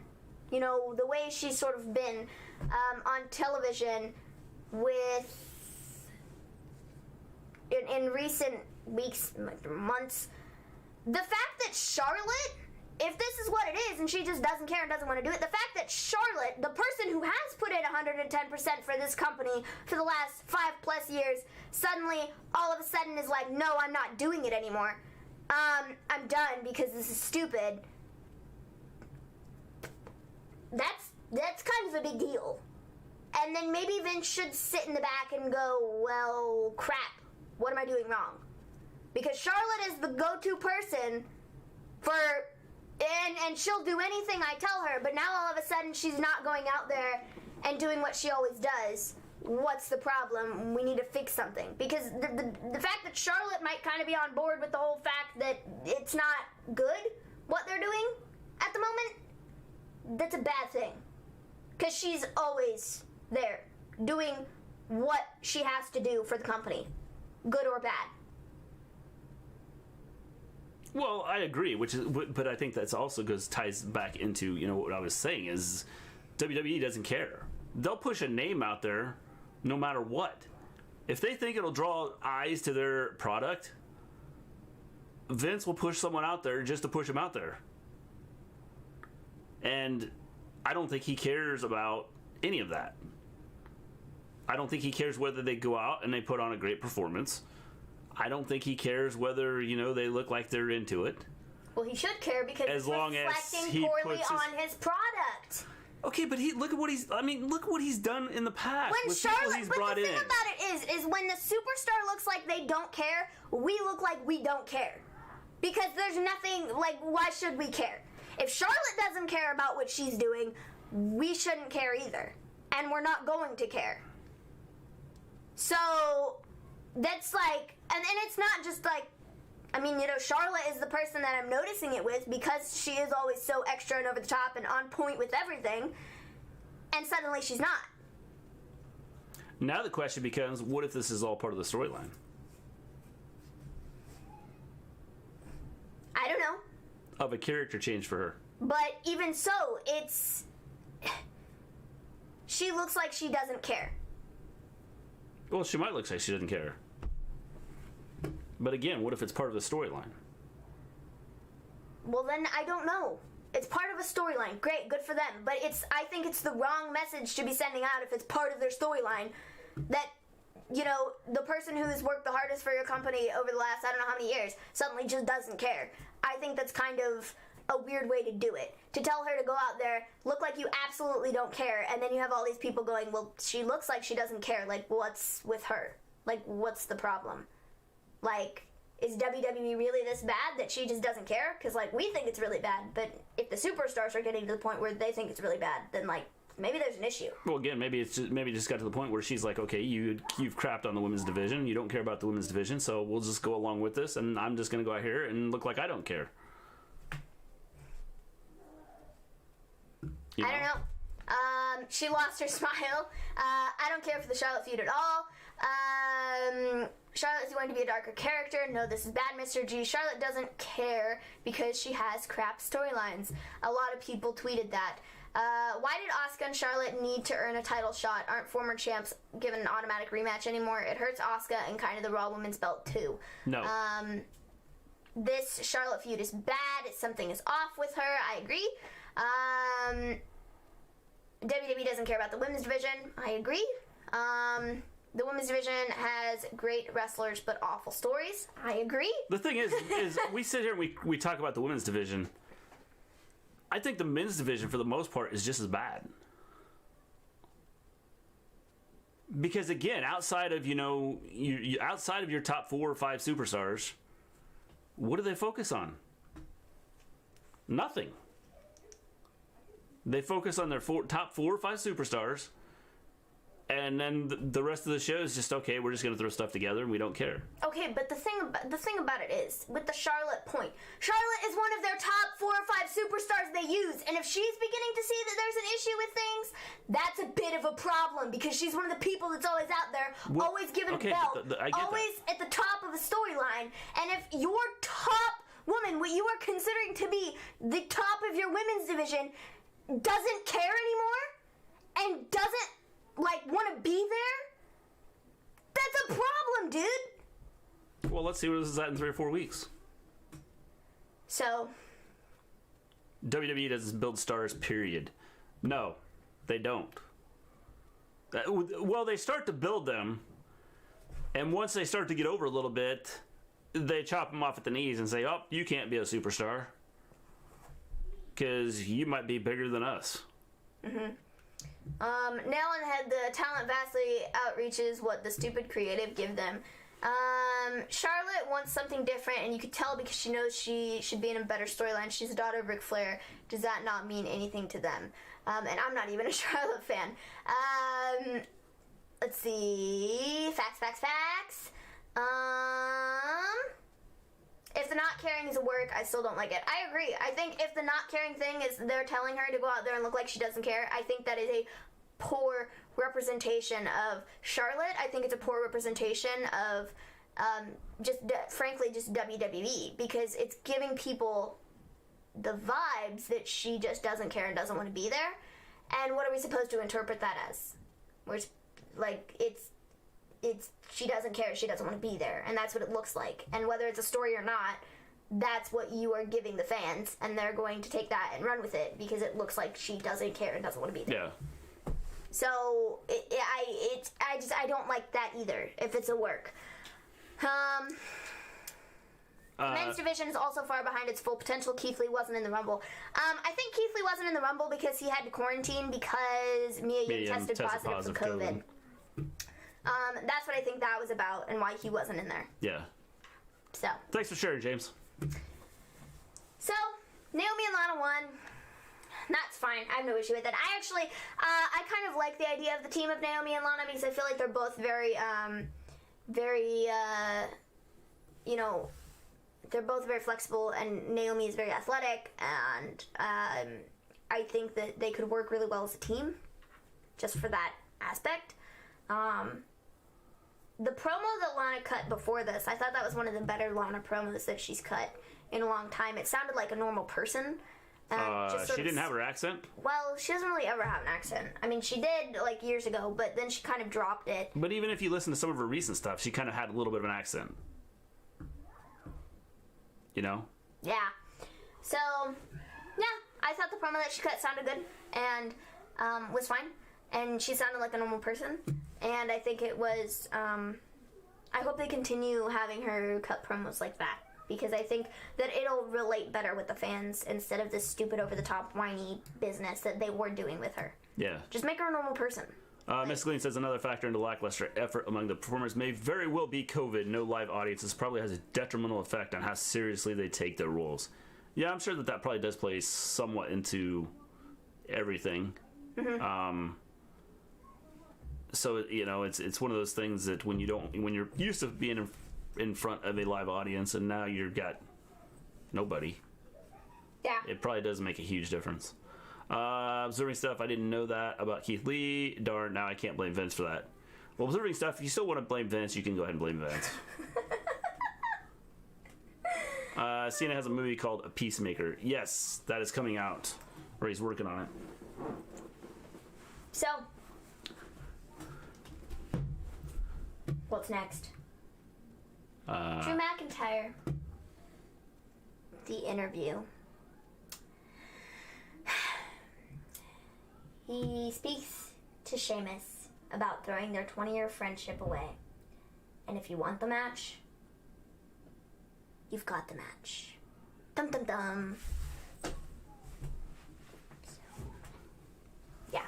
you know the way she's sort of been on television with in recent weeks, months, the fact that Charlotte, if this is what it is and she just doesn't care and doesn't want to do it, the fact that Charlotte, the person who has put in 110% for this company for the last 5+ years, suddenly, all of a sudden is like, no, I'm not doing it anymore. I'm done because this is stupid. That's kind of a big deal. And then maybe Vince should sit in the back and go, well, crap, what am I doing wrong? Because Charlotte is the go-to person for... And she'll do anything I tell her, but now all of a sudden she's not going out there and doing what she always does. What's the problem? We need to fix something. Because the fact that Charlotte might kind of be on board with the whole fact that it's not good, what they're doing at the moment, that's a bad thing. Because she's always there, doing what she has to do for the company, good or bad. Well, I agree, but I think that's also ties back into, you know, what I was saying is WWE doesn't care. They'll push a name out there no matter what. If they think it'll draw eyes to their product, Vince will push someone out there just to push them out there. And I don't think he cares about any of that. I don't think he cares whether they go out and they put on a great performance. I don't think he cares whether, they look like they're into it. Well, he should care because As it's long as reflecting he poorly puts on his product. Okay, but look at what he's done in the past. When with Charlotte, people he's but brought the thing in. about it is when the superstar looks like they don't care, we look like we don't care. Because there's nothing, why should we care? If Charlotte doesn't care about what she's doing, we shouldn't care either. And we're not going to care. So, that's and it's not just Charlotte is the person that I'm noticing it with because she is always so extra and over the top and on point with everything. And suddenly she's not. Now the question becomes, what if this is all part of the storyline? I don't know. Of a character change for her. But even so, she looks like she doesn't care. Well, she might look like she doesn't care. But again, what if it's part of the storyline? Well, then I don't know. It's part of a storyline. Great, good for them. But I think it's the wrong message to be sending out if it's part of their storyline. That, the person who's worked the hardest for your company over the last I don't know how many years suddenly just doesn't care. I think that's kind of a weird way to do it. To tell her to go out there, look like you absolutely don't care, and then you have all these people going, well, she looks like she doesn't care. What's with her? What's the problem? Is WWE really this bad that she just doesn't care? Because, we think it's really bad, but if the superstars are getting to the point where they think it's really bad, then, maybe there's an issue. Well, again, maybe it just got to the point where she's like, okay, you've crapped on the women's division, you don't care about the women's division, so we'll just go along with this, and I'm just going to go out here and look like I don't care. I don't know. She lost her smile. I don't care for the Charlotte feud at all. Charlotte is going to be a darker character. No, this is bad, Mr. G. Charlotte doesn't care because she has crap storylines. A lot of people tweeted that. Why did Asuka and Charlotte need to earn a title shot? Aren't former champs given an automatic rematch anymore? It hurts Asuka and kind of the Raw Women's belt too. No. This Charlotte feud is bad. Something is off with her. I agree. WWE doesn't care about the women's division. I agree. The women's division has great wrestlers but awful stories. I agree. The thing is we sit here and we talk about the women's division. I think the men's division, for the most part, is just as bad. Because again, outside of outside of your top 4 or 5 superstars, what do they focus on? Nothing. They focus on their top 4 or 5 superstars, and then the rest of the show is just, okay, we're just going to throw stuff together and we don't care. Okay, but the thing about it is, with the Charlotte point, Charlotte is one of their top 4 or 5 superstars they use, and if she's beginning to see that there's an issue with things, that's a bit of a problem, because she's one of the people that's always out there, always given a belt, always at the top of a storyline, and if your top woman, what you are considering to be the top of your women's division, doesn't care anymore, and doesn't want to be there, that's a problem, dude. Well, let's see where this is at in 3 or 4 weeks. So, WWE doesn't build stars, period. No, they don't. Well, they start to build them, and once they start to get over a little bit, they chop them off at the knees and say, oh, you can't be a superstar because you might be bigger than us. Mm-hmm. Nail on the head, the talent vastly outreaches what the stupid creative give them. Charlotte wants something different, and you could tell because she knows she should be in a better storyline. She's the daughter of Ric Flair. Does that not mean anything to them? And I'm not even a Charlotte fan. Let's see. Facts. If the not caring is a work, I still don't like it. I agree. I think if the not caring thing is they're telling her to go out there and look like she doesn't care, I think that is a poor representation of Charlotte. I think it's a poor representation of frankly just WWE, because it's giving people the vibes that she just doesn't care and doesn't want to be there. And what are we supposed to interpret that as? It's she doesn't care, she doesn't want to be there, and that's what it looks like. And whether it's a story or not, that's what you are giving the fans, and they're going to take that and run with it because it looks like she doesn't care and doesn't want to be there. Yeah. So I don't like that either. If it's a work, Men's division is also far behind its full potential. Keith Lee wasn't in the Rumble. I think Keith Lee wasn't in the Rumble because he had to quarantine because Mia Yim tested positive for COVID. That's what I think that was about and why he wasn't in there. Yeah. So. Thanks for sharing, James. So, Naomi and Lana won. That's fine. I have no issue with it. I actually, I kind of like the idea of the team of Naomi and Lana because I feel like they're both very, they're both very flexible, and Naomi is very athletic, and I think that they could work really well as a team, just for that aspect. The promo that Lana cut before this, I thought that was one of the better Lana promos that she's cut in a long time. It sounded like a normal person. She didn't have her accent? Well, she doesn't really ever have an accent. I mean, she did, like, years ago, but then she kind of dropped it. But even if you listen to some of her recent stuff, she kind of had a little bit of an accent. You know? Yeah. So, yeah, I thought the promo that she cut sounded good and was fine. And she sounded like a normal person. And I think it was, I hope they continue having her cut promos like that. Because I think that it'll relate better with the fans instead of this stupid over-the-top whiny business that they were doing with her. Yeah. Just make her a normal person. Miss Gleen says another factor into lackluster effort among the performers may very well be COVID. No live audiences probably has a detrimental effect on how seriously they take their roles. Yeah, I'm sure that probably does play somewhat into everything. Mm-hmm. So you know, it's one of those things that when you're used to being in front of a live audience and now you've got nobody. Yeah. It probably does make a huge difference. Observing stuff, I didn't know that about Keith Lee. Darn, now I can't blame Vince for that. Well, observing stuff, if you still want to blame Vince, you can go ahead and blame Vince. Cena has a movie called A Peacemaker. Yes, that is coming out. Or he's working on it. So, what's next? Drew McIntyre. The interview. He speaks to Sheamus about throwing their 20-year friendship away. And if you want the match, you've got the match. Dum dum dum. So, yeah.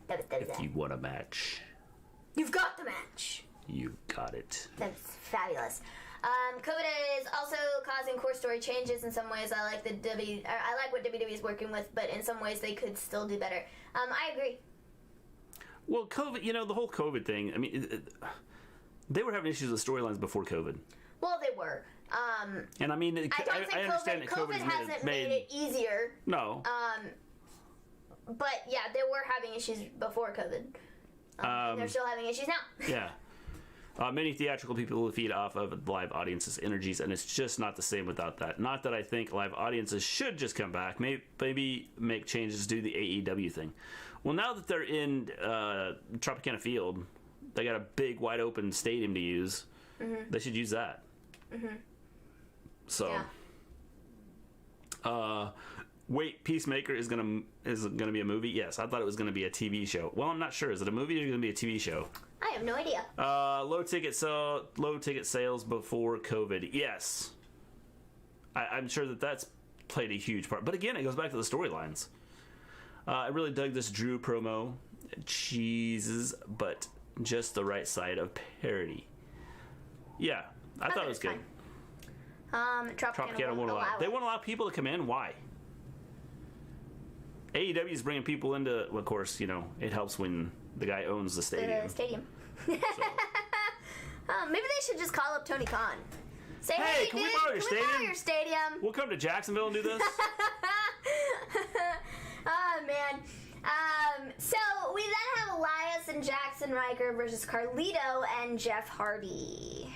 If you want a match, you've got the match. You got it. That's fabulous. COVID is also causing core story changes in some ways. I like what WWE is working with, but in some ways they could still do better. I agree. Well, COVID, the whole COVID thing, I mean, they were having issues with storylines before COVID. Well, they were. And I mean, I understand that COVID hasn't made it easier. No. But yeah, they were having issues before COVID. They're still having issues now. Yeah. Many theatrical people will feed off of live audiences' energies, and it's just not the same without that. Not that I think live audiences should just come back. Maybe make changes to the AEW thing. Well, now that they're in Tropicana Field, they got a big, wide open stadium to use. Mm-hmm. They should use that. Mm-hmm. So, yeah. Wait, Peacemaker is gonna be a movie? Yes, I thought it was gonna be a TV show. Well, I'm not sure. Is it a movie or is it gonna be a TV show? I have no idea. Low ticket sales before COVID. Yes, I'm sure that's played a huge part. But again, it goes back to the storylines. I really dug this Drew promo. Cheeses, but just the right side of parody. Yeah, I thought it was good. Tropicana won't allow. They won't allow people to come in. Why? AEW is bringing people into. Of course, it helps when the guy owns the stadium. The stadium. So. Maybe they should just call up Tony Khan. Say, hey, can we borrow your stadium? We'll come to Jacksonville and do this. Oh, man. So we then have Elias and Jackson Ryker versus Carlito and Jeff Hardy.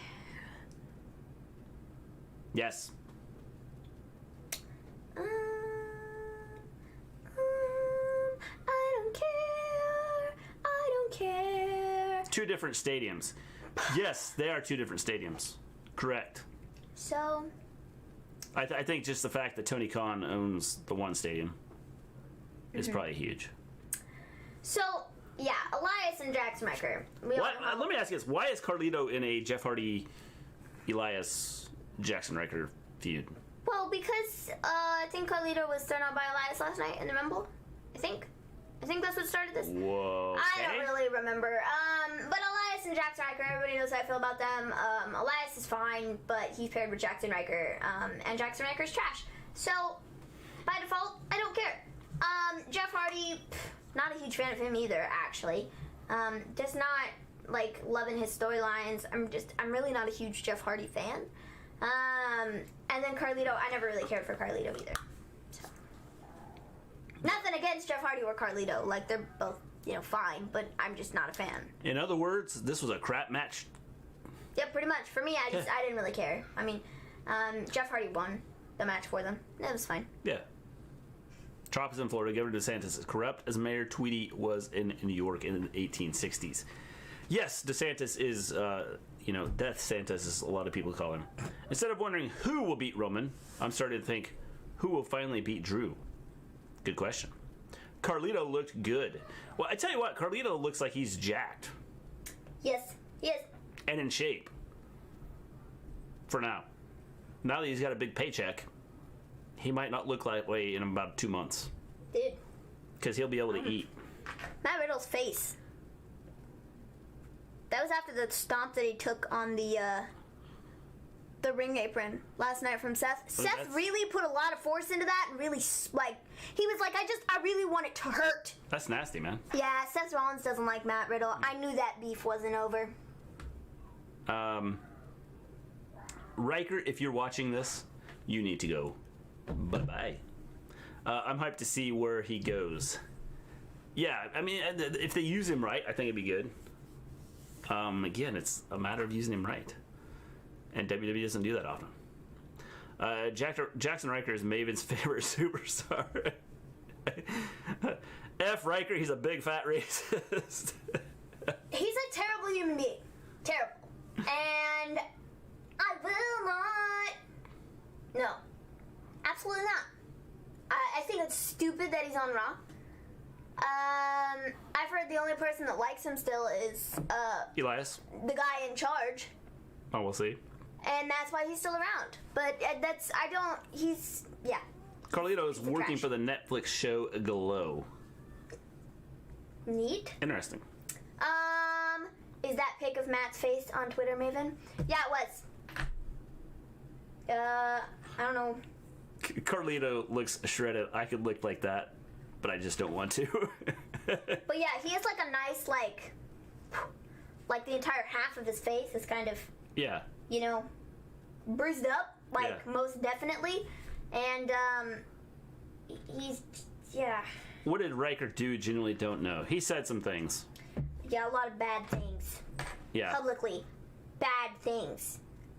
Yes. I don't care. Two different stadiums. Yes, they are two different stadiums. Correct. So, I think just the fact that Tony Khan owns the one stadium is probably huge. So, yeah, Elias and Jackson Ryker. Let me ask you this. Why is Carlito in a Jeff Hardy Elias Jackson Riker feud? Well, because I think Carlito was thrown out by Elias last night in the Rumble. I think that's what started this. Whoa. I don't really remember. But Elias and Jackson Riker, everybody knows how I feel about them. Elias is fine, but he's paired with Jackson Riker, and Jackson Riker's trash. So, by default, I don't care. Jeff Hardy, not a huge fan of him either, actually. Just not, like, loving his storylines. I'm really not a huge Jeff Hardy fan. And then Carlito, I never really cared for Carlito either. So. Nothing against Jeff Hardy or Carlito. Like, they're both, fine, but I'm just not a fan. In other words, this was a crap match. Yeah, pretty much. For me, I didn't really care. I mean, Jeff Hardy won the match for them. It was fine. Yeah. Trop is in Florida. Governor DeSantis is corrupt as Mayor Tweedy was in New York in the 1860s. Yes, DeSantis is, Death Santis, as a lot of people call him. Instead of wondering who will beat Roman, I'm starting to think, who will finally beat Drew? Good question. Carlito looked good. Well, I tell you what, Carlito looks like he's jacked. Yes, he is. And in shape. For now. Now that he's got a big paycheck, he might not look that way in about 2 months. Dude. Because he'll be able to eat. Matt Riddle's face. That was after the stomp that he took on the ring apron last night from Seth. Seth really put a lot of force into that and really, he was like, I really want it to hurt. That's nasty, man. Yeah, Seth Rollins doesn't like Matt Riddle. I knew that beef wasn't over. Riker, if you're watching this, you need to go. Bye-bye. I'm hyped to see where he goes. Yeah, I mean, if they use him right, I think it'd be good. Again, it's a matter of using him right. And WWE doesn't do that often. Jackson Riker is Maven's favorite superstar. F. Riker, he's a big fat racist. He's a terrible human being. Terrible. And I will not. No. Absolutely not. I think it's stupid that he's on Raw. I've heard the only person that likes him still is Elias, the guy in charge. Oh, we'll see. And that's why he's still around. But yeah. Carlito is working for the Netflix show Glow. Neat. Interesting. Is that pic of Matt's face on Twitter, Maven? Yeah, it was. I don't know. Carlito looks shredded. I could look like that, but I just don't want to. But yeah, he has like a nice, like the entire half of his face is kind of, yeah, bruised up, most definitely. And, he's, yeah. What did Riker do? Genuinely don't know. He said some things. Yeah, a lot of bad things. Yeah. Publicly. Bad things.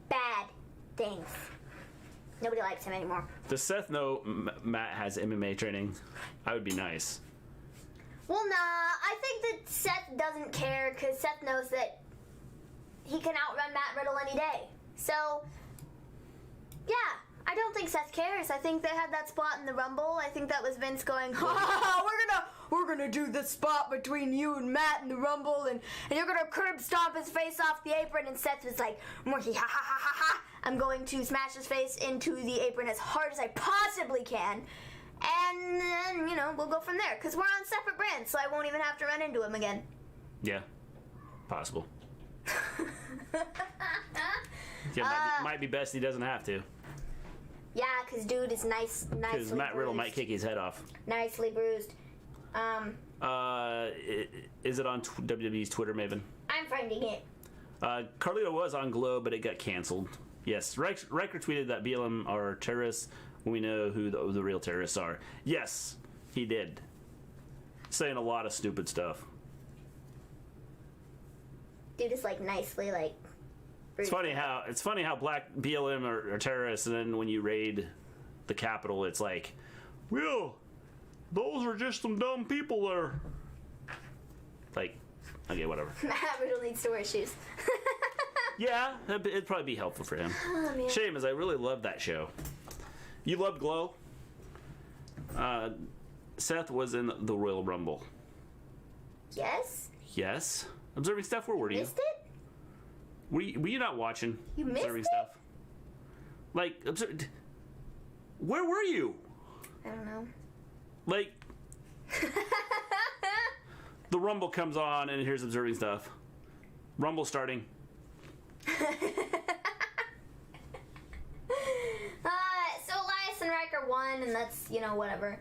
Bad things. Nobody likes him anymore. Does Seth know Matt has MMA training? I would be nice. Well, nah. I think that Seth doesn't care because Seth knows that he can outrun Matt Riddle any day. So, yeah. I don't think Seth cares. I think they had that spot in the Rumble. I think that was Vince going, we're gonna do the spot between you and Matt in the Rumble, and you're gonna curb stomp his face off the apron. And Seth was like, I'm going to smash his face into the apron as hard as I possibly can, and then we'll go from there. Because we're on separate brands, so I won't even have to run into him again. Yeah, possible. Might be best he doesn't have to. Yeah, because dude is nicely because Matt Riddle might kick his head off. Nicely bruised. Is it on WWE's Twitter, Maven? I'm finding it. Carlito was on Glow, but it got canceled. Yes, Riker tweeted that BLM are terrorists when we know who the real terrorists are. Yes, he did. Saying a lot of stupid stuff. Dude is nicely It's funny how black BLM are terrorists, and then when you raid the Capitol, it's like, well, those are just some dumb people there. Okay, whatever. Matt Riddle needs to wear shoes. Yeah, it'd probably be helpful for him. Oh, man. Shame is I really loved that show. You loved Glow? Seth was in the Royal Rumble. Yes? Yes. Observing Steph, where were you? Missed it? Were you not watching? You missed observing it? stuff? Like, where were you? I don't know. Like, the Rumble comes on and here's observing stuff. Rumble starting. So Elias and Riker won, and that's, whatever.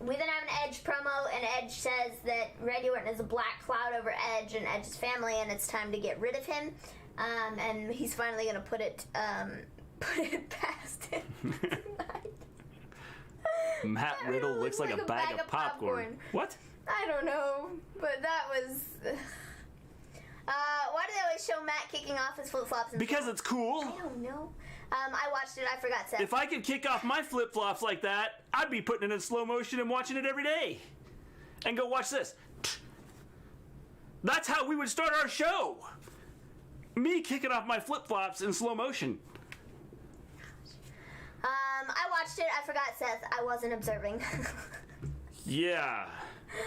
We then have an Edge promo, and Edge says that Randy Orton is a black cloud over Edge and Edge's family, and it's time to get rid of him. And he's finally going to put it past him tonight. Matt Riddle looks like a bag of popcorn. What? I don't know, but that was... why do they always show Matt kicking off his flip-flops? Because it's cool. I don't know. I watched it. I forgot Seth. If I could kick off my flip-flops like that, I'd be putting it in slow motion and watching it every day. And go watch this. That's how we would start our show. Me kicking off my flip-flops in slow motion. I watched it. I forgot Seth. I wasn't observing. Yeah.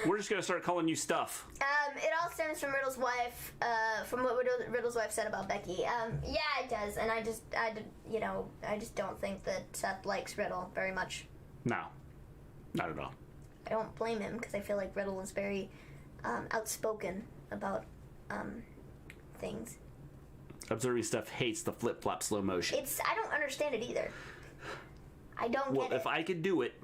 We're just going to start calling you stuff. It all stems from Riddle's wife, from what Riddle's wife said about Becky. Yeah, it does. And I just don't think that Seth likes Riddle very much. No. Not at all. I don't blame him, because I feel like Riddle is very outspoken about things. Observing stuff hates the flip-flop slow motion. I don't understand it either. I don't get it. Well, if I could do it...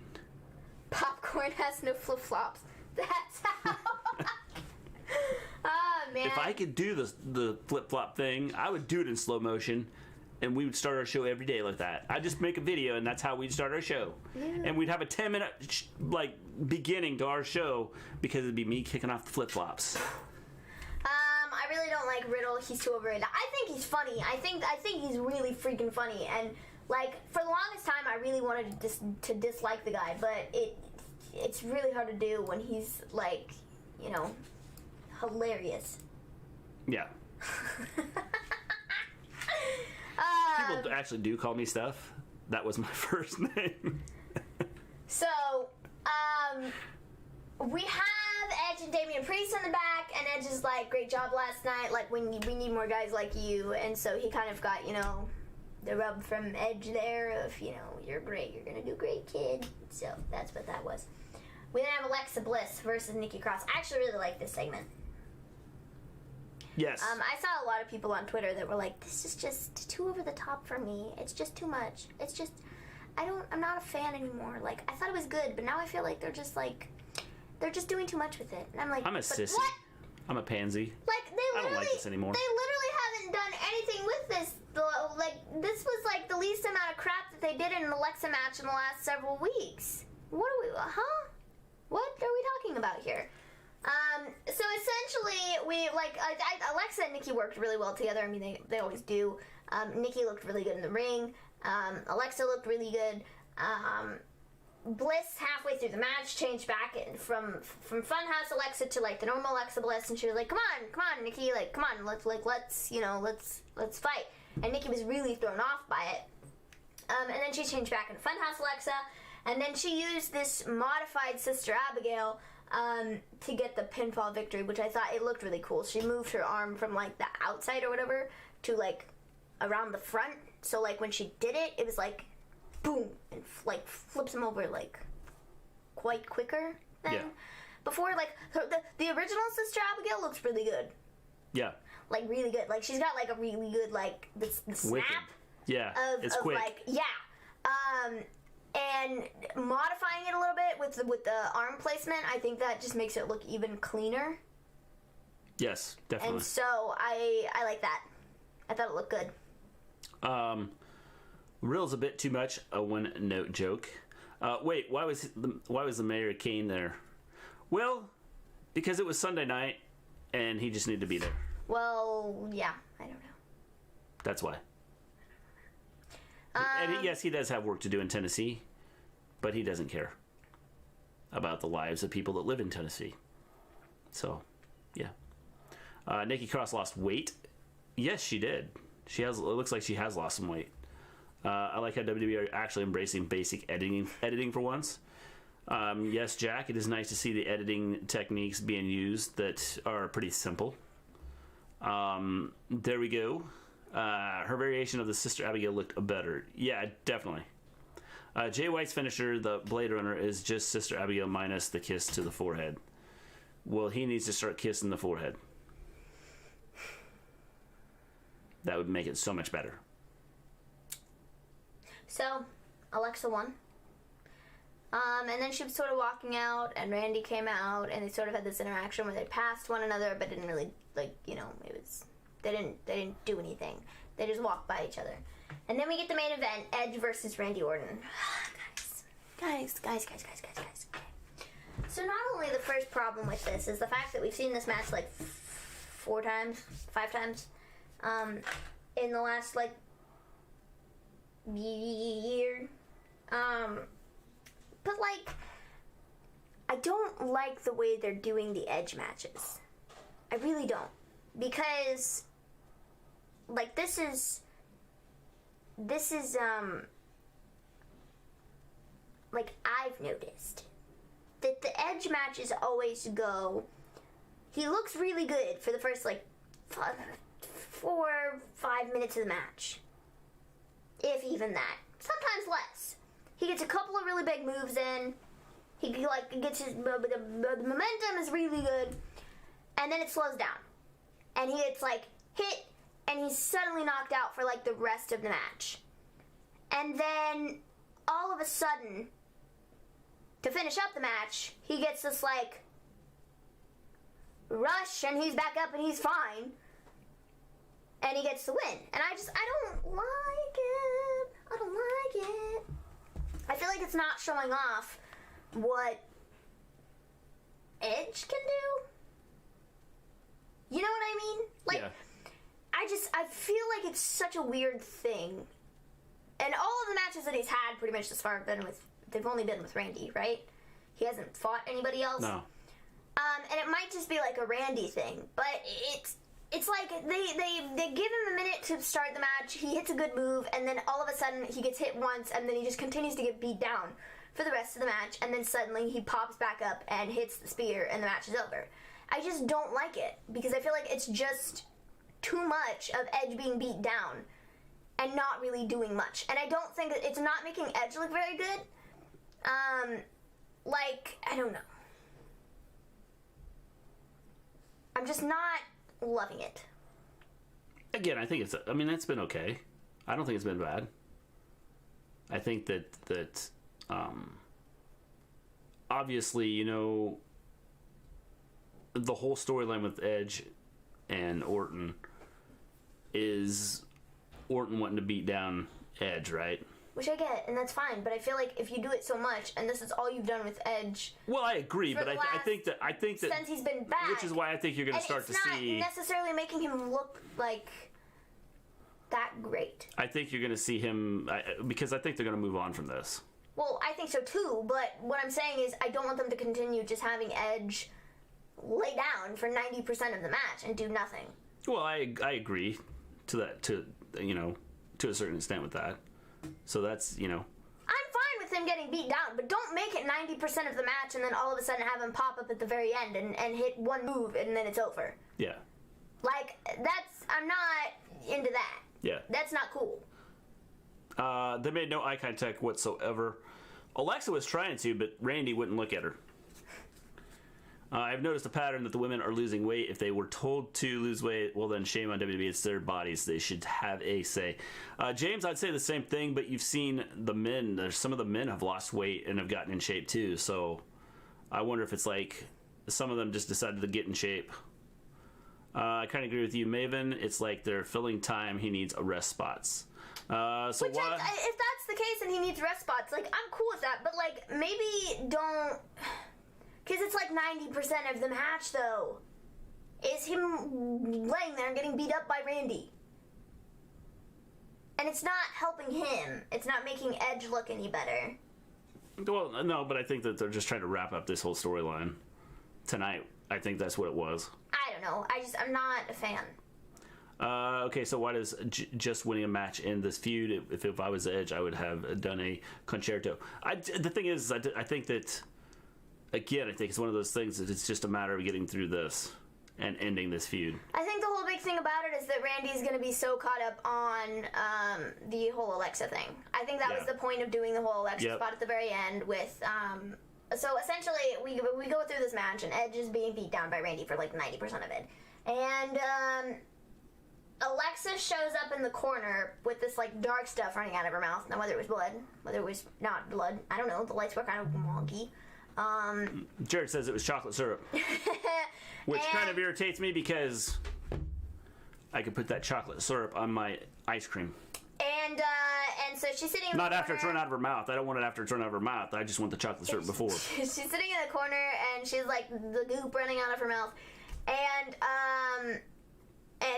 Popcorn has no flip-flops. That's how... Oh, man. If I could do the flip-flop thing, I would do it in slow motion, and we would start our show every day like that. I'd just make a video, and that's how we'd start our show. Yeah. And we'd have a 10-minute, beginning to our show, because it'd be me kicking off the flip-flops. I really don't like Riddle. He's too overrated. I think he's funny. I think he's really freaking funny. And, for the longest time, I really wanted to dislike the guy, but it's really hard to do when he's, hilarious. Yeah. People actually do call me stuff. That was my first name. So, we have Edge and Damian Priest in the back, and Edge is like, great job last night, we need more guys like you, and so he kind of got, the rub from Edge there of, you're great, you're gonna do great, kid. So, that's what that was. We then have Alexa Bliss versus Nikki Cross. I actually really like this segment. Yes. I saw a lot of people on Twitter that were like, this is just too over the top for me. It's just too much. It's just, I'm not a fan anymore. I thought it was good, but now I feel like they're just doing too much with it. And I'm like, I'm a sissy. What? I'm a pansy. I don't like this anymore. They literally haven't done anything with this. This was the least amount of crap that they did in an Alexa match in the last several weeks. What are we, What are we talking about here? So essentially, Alexa and Nikki worked really well together. I mean, they always do. Nikki looked really good in the ring. Alexa looked really good. Bliss, halfway through the match, changed back from Funhouse Alexa to the normal Alexa Bliss, and she was like, "Come on, Nikki, come on, let's fight." And Nikki was really thrown off by it. And then she changed back into Funhouse Alexa, and then she used this modified Sister Abigail to get the pinfall victory, which I thought it looked really cool. She moved her arm from the outside or whatever to around the front, so when she did it, it was boom, and flips him over quite quicker than before. The original Sister Abigail looks really good. Yeah. Really good. She's got a really good the snap. Wicked. Yeah. It's quick. And modifying it a little bit with the arm placement, I think that just makes it look even cleaner. Yes, definitely. And so I like that. I thought it looked good. Riddle's a bit too much a one-note joke. Wait, why was the Mayor Kane there? Well, because it was Sunday night, and he just needed to be there. Well, yeah, I don't know. That's why. And yes, he does have work to do in Tennessee, but he doesn't care about the lives of people that live in Tennessee. So, yeah. Nikki Cross lost weight. Yes, she did. It looks like she has lost some weight. I like how WWE are actually embracing basic editing for once. Yes, Jack, it is nice to see the editing techniques being used that are pretty simple. There we go. Her variation of the Sister Abigail looked better. Yeah, definitely. Jay White's finisher, the Blade Runner, is just Sister Abigail minus the kiss to the forehead. Well, he needs to start kissing the forehead. That would make it so much better. So, Alexa won. And then she was sort of walking out, and Randy came out, and they sort of had this interaction where they passed one another, but didn't really, like, you know, it was, they didn't do anything. They just walked by each other. And then we get the main event, Edge versus Randy Orton. Guys. So not only the first problem with this is the fact that we've seen this match like 5 times, in the last like year, but like I don't like the way they're doing the Edge matches. I really don't, because like this is like I've noticed that the Edge matches always go, he looks really good for the first like 4 or 5 minutes of the match, if even that, sometimes less. He gets a couple of really big moves in, he like gets his, the momentum is really good, and then it slows down, and he gets like hit, and he's suddenly knocked out for like the rest of the match. And then all of a sudden, to finish up the match, he gets this like rush, and he's back up and he's fine, and he gets the win. And I don't like it. I don't like it. I feel like it's not showing off what Edge can do. You know what I mean? Like, yeah. I feel like it's such a weird thing. And all of the matches that he's had pretty much thus far have been with, they've only been with Randy, right? He hasn't fought anybody else. No. And it might just be like a Randy thing, but it's like they give him a minute to start the match, he hits a good move, and then all of a sudden he gets hit once, and then he just continues to get beat down for the rest of the match, and then suddenly he pops back up and hits the spear, and the match is over. I just don't like it, because I feel like it's just too much of Edge being beat down and not really doing much. And I don't think it's not making Edge look very good. Like, I don't know. I'm just not loving it. Again, I think it's been okay. I don't think it's been bad. I think that obviously, you know, the whole storyline with Edge and Orton is Orton wanting to beat down Edge, right? Which I get, and that's fine, but I feel like if you do it so much, and this is all you've done with Edge... Well, I agree, but I think that... Since he's been back... Which is why I think you're going to start to see... it's not necessarily making him look, like, that great. I think you're going to see him... because I think they're going to move on from this. Well, I think so too, but what I'm saying is I don't want them to continue just having Edge lay down for 90% of the match and do nothing. Well, I agree to that, to a certain extent with that. So that's, you know... I'm fine with him getting beat down, but don't make it 90% of the match and then all of a sudden have him pop up at the very end and hit one move and then it's over. Yeah. Like, I'm not into that. Yeah. That's not cool. They made no eye contact whatsoever. Alexa was trying to, but Randy wouldn't look at her. I've noticed a pattern that the women are losing weight. If they were told to lose weight, well then shame on WWE. It's their bodies. They should have a say. James, I'd say the same thing, but you've seen the men. Some of the men have lost weight and have gotten in shape too. So I wonder if it's like some of them just decided to get in shape. I kind of agree with you, Maven. It's like they're filling time. He needs rest spots. If that's the case and he needs rest spots, like, I'm cool with that, but like, maybe don't... Because it's like 90% of the match, though, is him laying there and getting beat up by Randy. And it's not helping him. It's not making Edge look any better. Well, no, but I think that they're just trying to wrap up this whole storyline tonight. I think that's what it was. I don't know. I'm not a fan. Okay, so why does just winning a match end this feud? If I was Edge, I would have done a concerto. The thing is, I think that... Again, I think it's one of those things that it's just a matter of getting through this. and ending this feud. I think the whole big thing about it is that Randy's going to be so caught up on the whole Alexa thing. I think that was the point of doing the whole Alexa spot at the very end with... so essentially, we go through this match, and Edge is being beat down by Randy for like 90% of it. And Alexa shows up in the corner with this like dark stuff running out of her mouth. Now, whether it was blood, whether it was not blood, I don't know. The lights were kind of wonky. Jared says it was chocolate syrup, which kind of irritates me because I could put that chocolate syrup on my ice cream. And so she's sitting in Not the after corner. it's run out of her mouth. I don't want it after it's run out of her mouth. I just want the chocolate syrup before. She's sitting in the corner, and she's like the goop running out of her mouth. And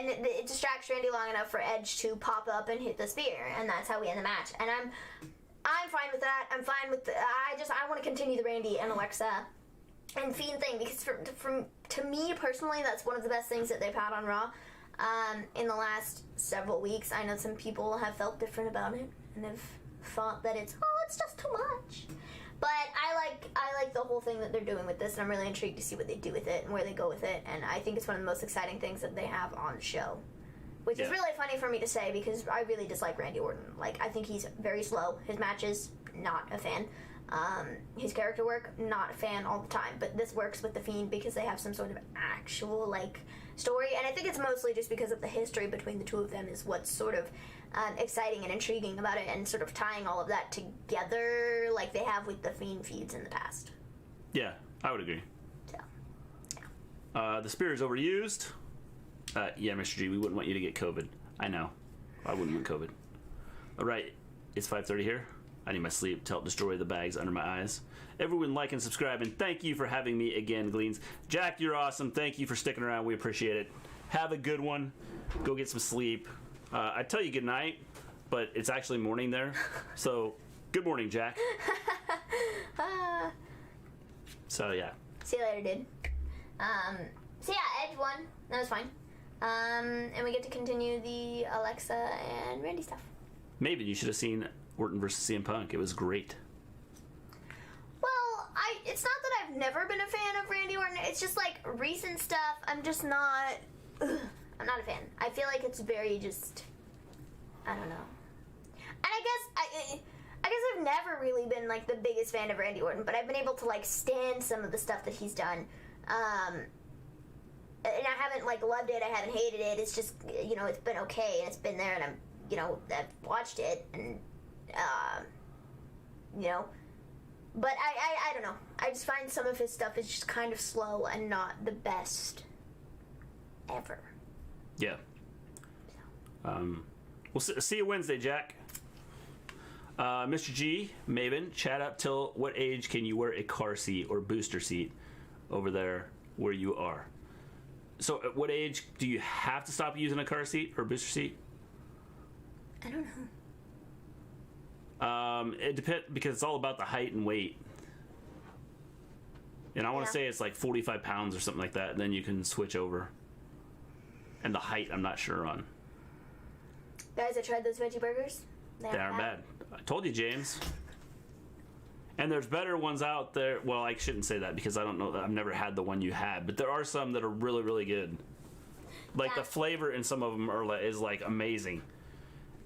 it distracts Randy long enough for Edge to pop up and hit the spear, and that's how we end the match. And I'm fine with that. I'm fine with I want to continue the Randy and Alexa and Fiend thing, because to me personally, that's one of the best things that they've had on Raw in the last several weeks. I know some people have felt different about it and have thought that it's just too much. But I like the whole thing that they're doing with this, and I'm really intrigued to see what they do with it and where they go with it. And I think it's one of the most exciting things that they have on the show, which is really funny for me to say because I really dislike Randy Orton. Like, I think he's very slow. His matches, not a fan. His character work, not a fan all the time. But this works with the Fiend because they have some sort of actual like story, and I think it's mostly just because of the history between the two of them is what's sort of exciting and intriguing about it, and sort of tying all of that together like they have with the Fiend feuds in the past. Yeah, I would agree. So, yeah. The spear is overused. Yeah, Mr. G, we wouldn't want you to get COVID. I know. I wouldn't want COVID. All right, it's 5:30 here. I need my sleep to help destroy the bags under my eyes. Everyone like and subscribe, and thank you for having me again, Gleens. Jack, you're awesome. Thank you for sticking around. We appreciate it. Have a good one. Go get some sleep. I tell you good night, but it's actually morning there. So, good morning, Jack. So, yeah. See you later, dude. So yeah, Edge won. That was fine. And we get to continue the Alexa and Randy stuff. Maybe you should have seen Orton versus CM Punk. It was great. Well, it's not that I've never been a fan of Randy Orton. It's just like recent stuff. I'm just not. I'm not a fan. I feel like it's very just. I don't know. And I guess I've never really been like the biggest fan of Randy Orton, but I've been able to like stand some of the stuff that he's done. And I haven't like loved it. I haven't hated it. It's just it's been okay, and it's been there, and I've watched it, and But I don't know. I just find some of his stuff is just kind of slow and not the best ever. Yeah. We'll see you Wednesday, Jack. Mr. G, Maven, chat up till what age can you wear a car seat or booster seat over there where you are? So at what age do you have to stop using a car seat or booster seat? I don't know. It depends, because it's all about the height and weight. And I want to say it's like 45 pounds or something like that, and then you can switch over. And the height, I'm not sure on. Guys, I tried those veggie burgers. They aren't bad. I told you, James. And there's better ones out there. Well, I shouldn't say that because I don't know. I've never had the one you had, but there are some that are really, really good. Like the flavor in some of them is like amazing.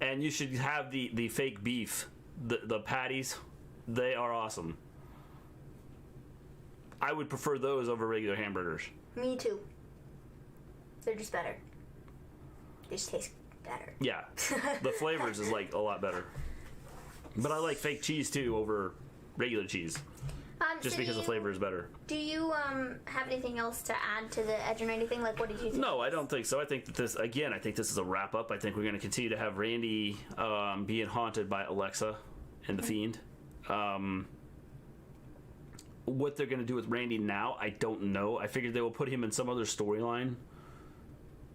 And you should have the fake beef, the patties. They are awesome. I would prefer those over regular hamburgers. Me too. They're just better. They just taste better. Yeah, the flavors is like a lot better. But I like fake cheese too over regular cheese. Just because the flavor is better. Do you have anything else to add to the Edge and anything? Like, what did you think? No, I don't think so. I think that this is a wrap up. I think we're going to continue to have Randy being haunted by Alexa and the Fiend. What they're going to do with Randy now, I don't know. I figured they will put him in some other storyline,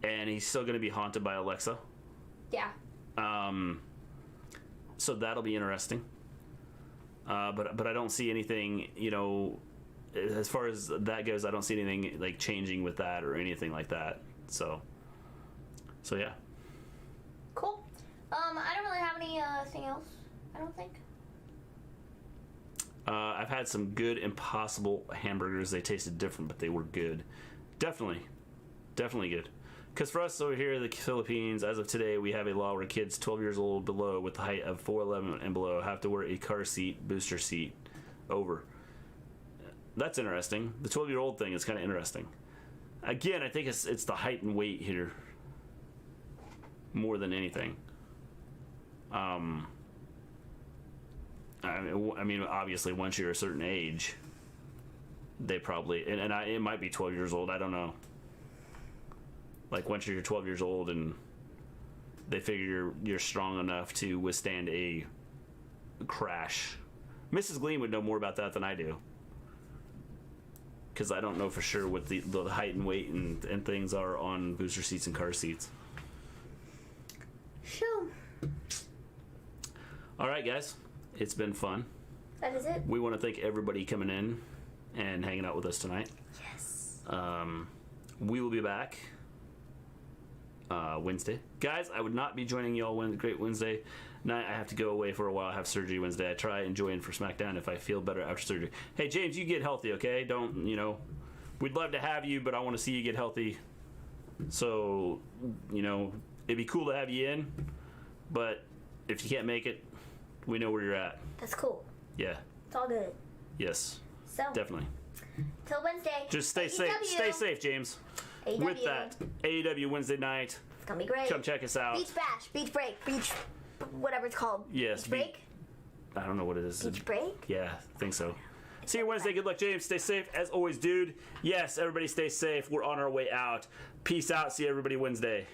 and he's still going to be haunted by Alexa. Yeah. So that'll be interesting. But I don't see anything, as far as that goes, I don't see anything like changing with that or anything like that. So yeah. Cool. I don't really have anything else, I don't think. I've had some good Impossible hamburgers. They tasted different, but they were good. Definitely definitely good. Because for us over here in the Philippines, as of today, we have a law where kids 12 years old below with the height of 4'11" and below have to wear a car seat, booster seat, over. That's interesting. The 12-year-old thing is kind of interesting. Again, I think it's the height and weight here more than anything. I mean, obviously, once you're a certain age, they probably it might be 12 years old. I don't know. Like once you're 12 years old and they figure you're strong enough to withstand a crash. Mrs. Gleen would know more about that than I do, because I don't know for sure what the height and weight and things are on booster seats and car seats. Sure. All right, guys. It's been fun. That is it. We want to thank everybody coming in and hanging out with us tonight. Yes. We will be back Wednesday. Guys, I would not be joining y'all Great Wednesday night. I have to go away for a while. I have surgery Wednesday. I try and join for SmackDown if I feel better after surgery. Hey, James, you get healthy, okay? Don't, we'd love to have you, but I want to see you get healthy. So, it'd be cool to have you in, but if you can't make it, we know where you're at. That's cool. Yeah. It's all good. Yes. So. Definitely. Till Wednesday. Just stay safe. Stay safe, James. AEW. With that, AEW Wednesday night. It's gonna be great. Come check us out. Beach bash, beach break, beach, whatever it's called. Yes. Beach break? I don't know what it is. Beach break? Yeah, I think so. See you Wednesday. Good luck, James. Stay safe. As always, dude. Yes, everybody stay safe. We're on our way out. Peace out. See everybody Wednesday.